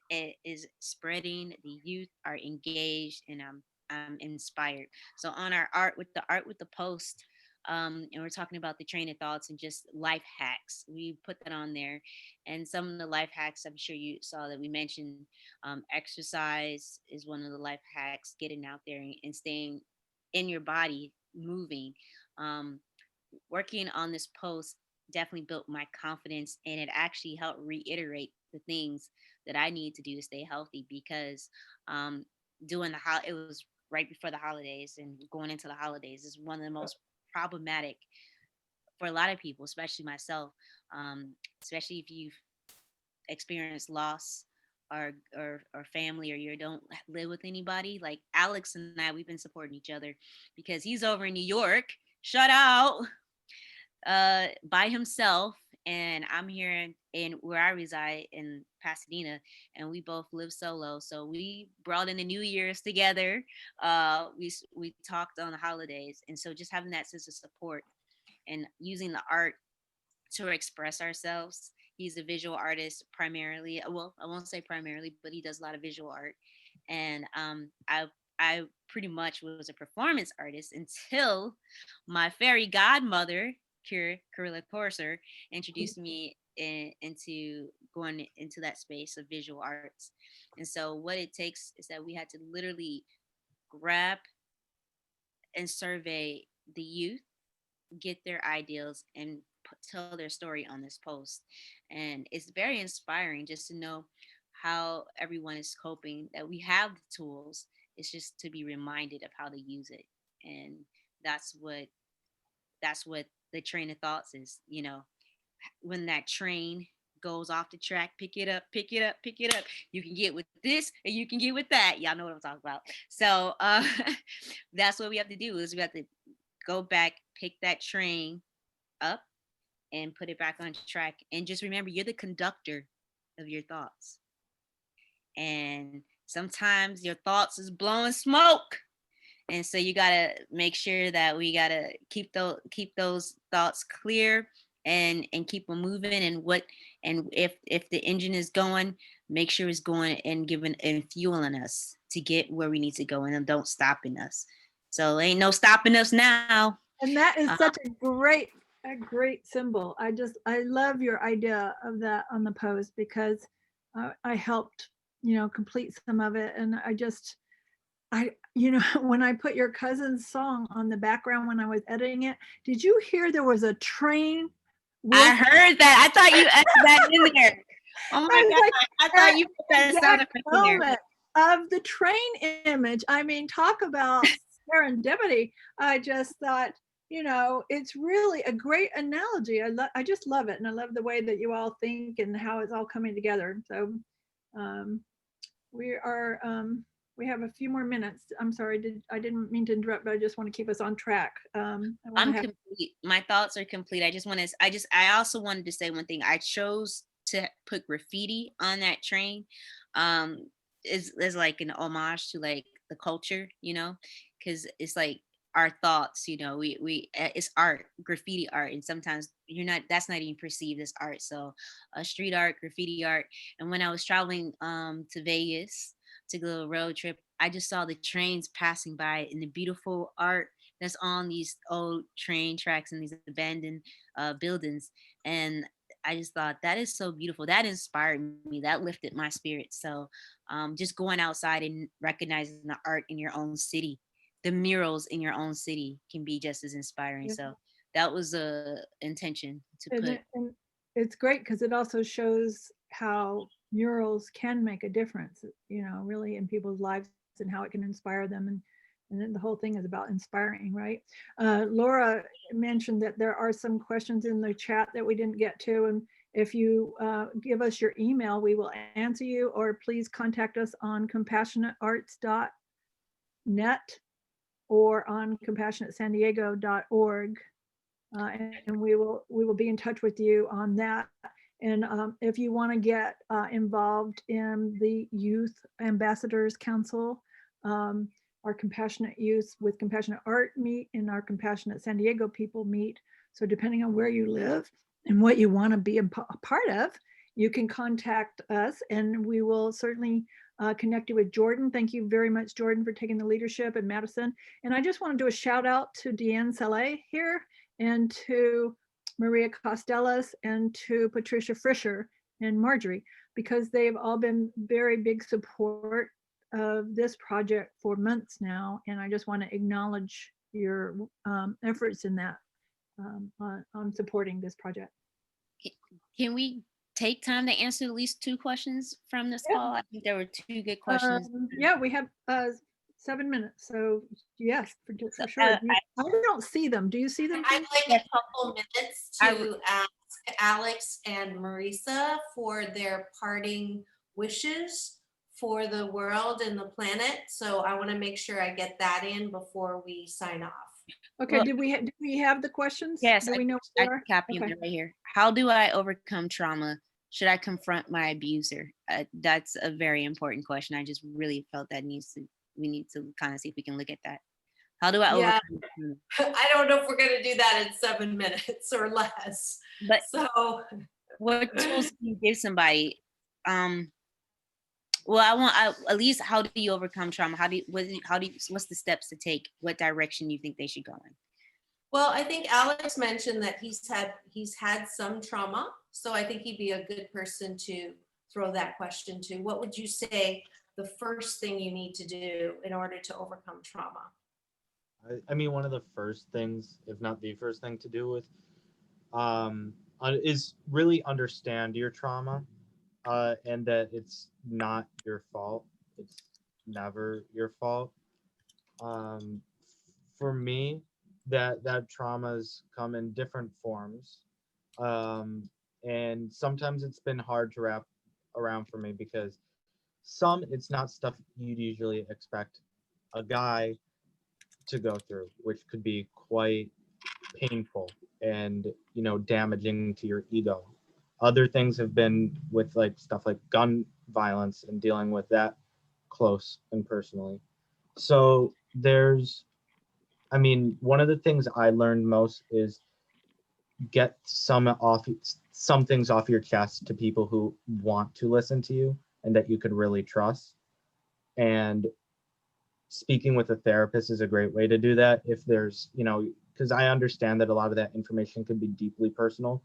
is spreading. The youth are engaged, and I'm inspired. So on our art with the post. And we're talking about the train of thoughts and just life hacks. We put that on there, and some of the life hacks, I'm sure you saw that we mentioned. Exercise is one of the life hacks. Getting out there and staying in your body, moving. Working on this post definitely built my confidence, and it actually helped reiterate the things that I need to do to stay healthy. Because it was right before the holidays, and going into the holidays is one of the most problematic for a lot of people, especially myself, especially if you've experienced loss or family, or you don't live with anybody. Like Alex and I, we've been supporting each other because he's over in New York, shut out, by himself, and I'm here in where I reside in Pasadena, and we both live solo. So we brought in the New Year's together. We talked on the holidays, and so just having that sense of support and using the art to express ourselves. He's a visual artist primarily. Well, I won't say primarily, but he does a lot of visual art, and I pretty much was a performance artist until my fairy godmother, Carilla Corser, introduced me into going into that space of visual arts. And so what it takes is that we had to literally grab and survey the youth, get their ideals, and tell their story on this post. And it's very inspiring just to know how everyone is coping, that we have the tools. It's just to be reminded of how to use it. And that's what the train of thoughts is. When that train goes off the track, pick it up. You can get with this and you can get with that. Y'all know what I'm talking about. So that's what we have to do, is we have to go back, pick that train up and put it back on track. And just remember, you're the conductor of your thoughts. And sometimes your thoughts is blowing smoke. And so you gotta make sure that we gotta keep those thoughts clear and keep them moving. And if the engine is going, make sure it's going and giving and fueling us to get where we need to go, and don't stopping us. So ain't no stopping us now. And that is such a great a great symbol. I love your idea of that on the post because I helped, complete some of it. And when I put your cousin's song on the background when I was editing it, did you hear there was a train? I heard that. I thought you added that in there. Oh my God. Like, I thought you put that sound effect in there. moment of the train image. I mean, talk about serendipity. I just thought, it's really a great analogy. I just love it. And I love the way that you all think and how it's all coming together. So we have a few more minutes. I'm sorry, I didn't mean to interrupt, but I just want to keep us on track. I'm complete. My thoughts are complete. I also wanted to say one thing. I chose to put graffiti on that train. Is like an homage to like the culture, because it's like our thoughts, we it's art, graffiti art, and sometimes that's not even perceived as art. So street art, graffiti art. And when I was traveling to Vegas, took a little road trip, I just saw the trains passing by and the beautiful art that's on these old train tracks and these abandoned buildings. And I just thought that is so beautiful. That inspired me. That lifted my spirit. So just going outside and recognizing the art in your own city, the murals in your own city can be just as inspiring. Yeah. So that was a intention to put. And it's great because it also shows how murals can make a difference, really in people's lives and how it can inspire them. And then the whole thing is about inspiring, right? Laura mentioned that there are some questions in the chat that we didn't get to. And if you give us your email, we will answer you, or please contact us on compassionatearts.net or on compassionatesandiego.org. And we will be in touch with you on that. And if you want to get involved in the Youth Ambassadors Council, our Compassionate Youth with Compassionate Art meet and our Compassionate San Diego people meet. So depending on where you live and what you want to be a part of, you can contact us and we will certainly connect you with Jordan. Thank you very much, Jordan, for taking the leadership, and Madison. And I just want to do a shout out to Deanne Saleh here, and to Maria Costellas, and to Patricia Fisher and Marjorie, because they've all been very big support of this project for months now. And I just want to acknowledge your efforts in that, on supporting this project. Can we take time to answer at least 2 questions from this call? I think there were 2 good questions. Yeah, we have 7 minutes. So yes, for sure. I don't see them. Do you see them? I'd like a couple minutes to ask Alex and Marissa for their parting wishes for the world and the planet. So I want to make sure I get that in before we sign off. Okay, did we have the questions? Yes, Do we know I where? copy them right here. How do I overcome trauma? Should I confront my abuser? That's a very important question. I just really felt that we need to kind of see if we can look at that. How do I overcome trauma? I don't know if we're going to do that in 7 minutes or less. But so what tools can you give somebody? Well, at least, how do you overcome trauma? What's the steps to take? What direction you think they should go in? Well, I think Alex mentioned that he's had some trauma. So I think he'd be a good person to throw that question to. What would you say the first thing you need to do in order to overcome trauma? I mean, one of the first things, if not the first thing to do with, is really understand your trauma, and that it's not your fault. It's never your fault. For me, that traumas come in different forms, and sometimes it's been hard to wrap around for me because it's not stuff you'd usually expect a guy to go through, which could be quite painful and damaging to your ego. Other things have been with like stuff like gun violence and dealing with that close and personally. So one of the things I learned most is get some things off your chest to people who want to listen to you and that you could really trust. And speaking with a therapist is a great way to do that. If there's, because I understand that a lot of that information could be deeply personal,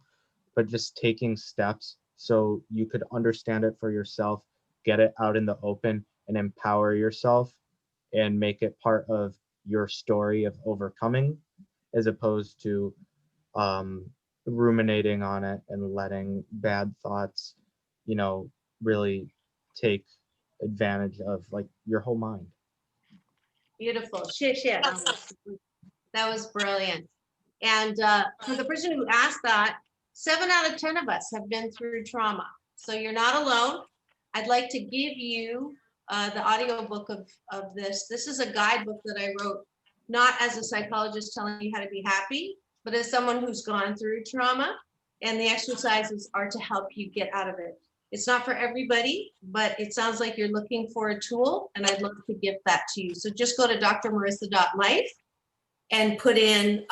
but just taking steps so you could understand it for yourself, get it out in the open, and empower yourself and make it part of your story of overcoming, as opposed to ruminating on it and letting bad thoughts, you know, really take advantage of like your whole mind. Beautiful. Shit. That was brilliant. And for the person who asked that, 7 out of 10 of us have been through trauma. So you're not alone. I'd like to give you the audiobook of this. This is a guidebook that I wrote, not as a psychologist telling you how to be happy, but as someone who's gone through trauma. And the exercises are to help you get out of it. It's not for everybody, but it sounds like you're looking for a tool, and I'd love to give that to you. So just go to drmarissa.life and put in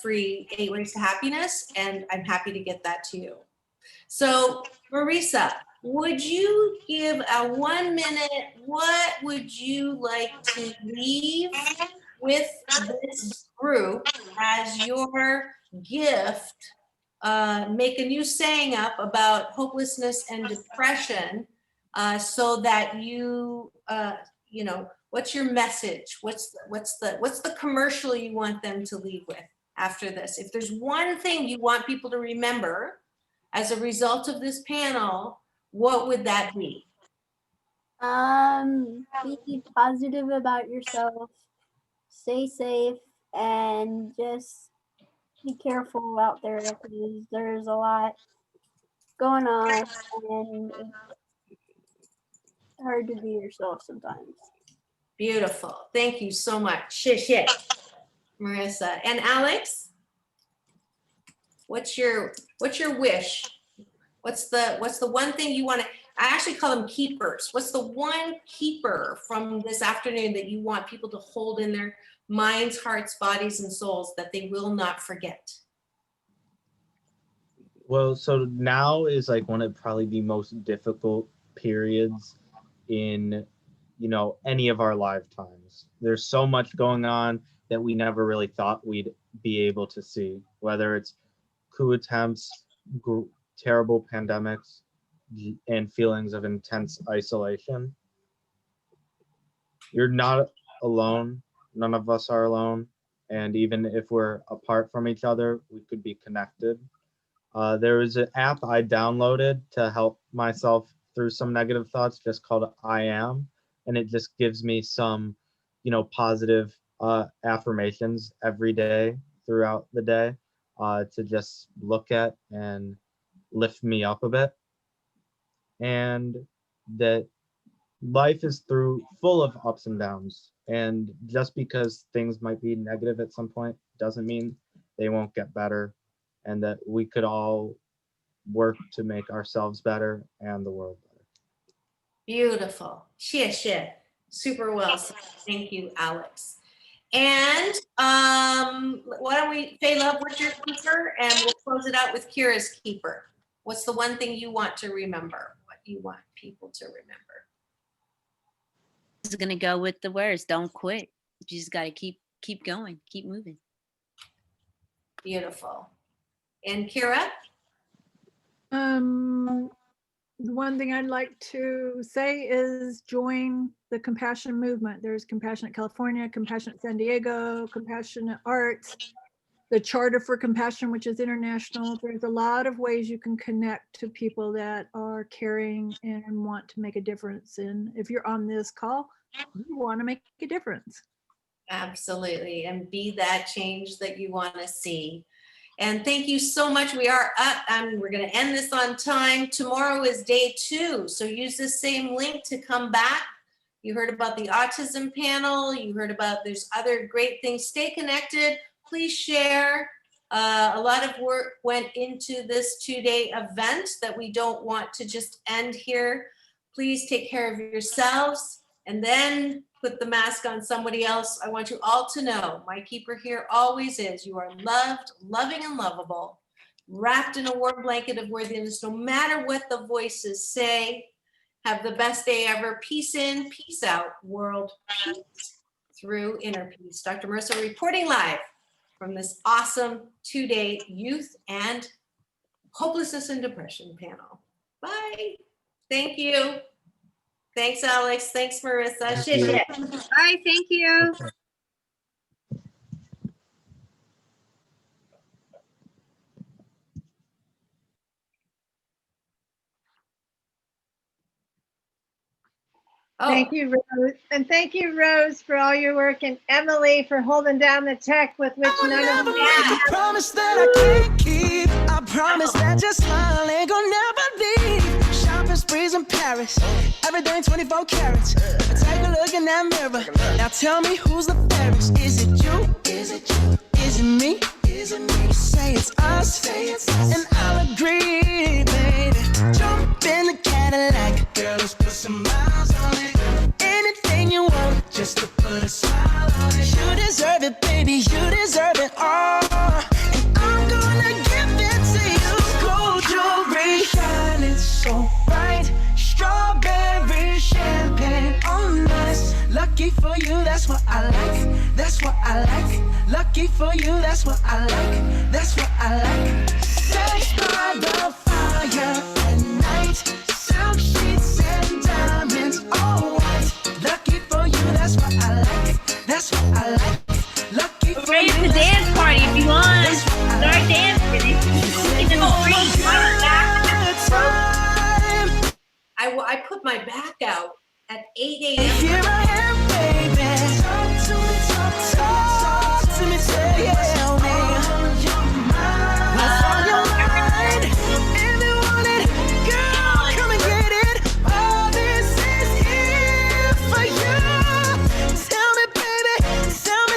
free 8 ways to happiness, and I'm happy to get that to you. So Marissa, would you give a 1 minute, what would you like to leave with this group as your gift? Make a new saying up about hopelessness and depression, so that you know, what's your message? What's the commercial you want them to leave with after this? If there's one thing you want people to remember as a result of this panel, what would that be? Be positive about yourself, stay safe, and just be careful out there because there's a lot going on and it's hard to be yourself sometimes. Beautiful. Thank you so much. Shit, Marissa. And Alex, what's your wish? What's the one thing you want to, I actually call them keepers. What's the one keeper from this afternoon that you want people to hold in their minds, hearts, bodies, and souls that they will not forget? Well, so now is like one of probably the most difficult periods in, you know, any of our lifetimes. There's so much going on that we never really thought we'd be able to see, whether it's coup attempts, terrible pandemics, and feelings of intense isolation. You're not alone. None of us are alone. And even if we're apart from each other, we could be connected. There was an app I downloaded to help myself through some negative thoughts, just called I Am. And it just gives me some, you know, positive affirmations every day throughout the day to just look at and lift me up a bit. And that life is full of ups and downs. And just because things might be negative at some point doesn't mean they won't get better, and that we could all work to make ourselves better and the world better. Beautiful. Shit. Super well said. Thank you, Alex. And why don't we, Faye Love, what's your keeper? And we'll close it out with Kira's keeper. What's the one thing you want to remember? What you want people to remember? This is gonna go with the words, don't quit. You just gotta keep going, keep moving. Beautiful. And Kira? The one thing I'd like to say is join the compassion movement. There's Compassionate California, Compassionate San Diego, Compassionate Arts, the Charter for Compassion, which is international. There's a lot of ways you can connect to people that are caring and want to make a difference. And if you're on this call, you want to make a difference. Absolutely. And be that change that you want to see. And thank you so much. We are up and we're going to end this on time. Tomorrow is day 2. So use this same link to come back. You heard about the autism panel. You heard about there's other great things. Stay connected. Please share. A lot of work went into this 2-day event that we don't want to just end here. Please take care of yourselves and then put the mask on somebody else. I want you all to know my keeper here always is you are loved, loving, and lovable, wrapped in a warm blanket of worthiness, no matter what the voices say. Have the best day ever. Peace in, peace out, world peace through inner peace. Dr. Marissa reporting live from this awesome 2-day youth and hopelessness and depression panel. Bye. Thank you. Thanks, Alex. Thanks, Marissa. Bye, thank you. Thank you, Rose. And thank you, Rose, for all your work, and Emily for holding down the tech with which none of them I promise that I can't keep. I promise that your smile ain't gonna never leave. Shopping sprees in Paris, everything 24 carats. Take a look in that mirror. Now tell me who's the fairest. Is it you? Is it you? Is it me? Is it me? Say it's us, and I'll agree, baby. Jump in the Cadillac, girl, let's put some miles on it. Anything you want, just to put a smile on it. You deserve it, baby, you deserve it all. And I'm gonna give it to you. Gold jewelry, shining so bright. Strawberry champagne on us. Lucky for you, that's what I like. That's what I like. Lucky for you, that's what I like. That's what I like. Sex by the fire at night. Silk sheets and diamonds, all white. Lucky for you, that's what I like. That's what I like. Lucky for Raise you. the dance party if you want. Start dancing. It's I put my back out at 8 a.m. Here I am, baby. Talk to me, talk to me, tell me what's on your mind. If you want it, girl, come and get it. All this is here for you. Tell me, baby,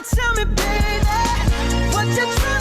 tell me, baby, what you trying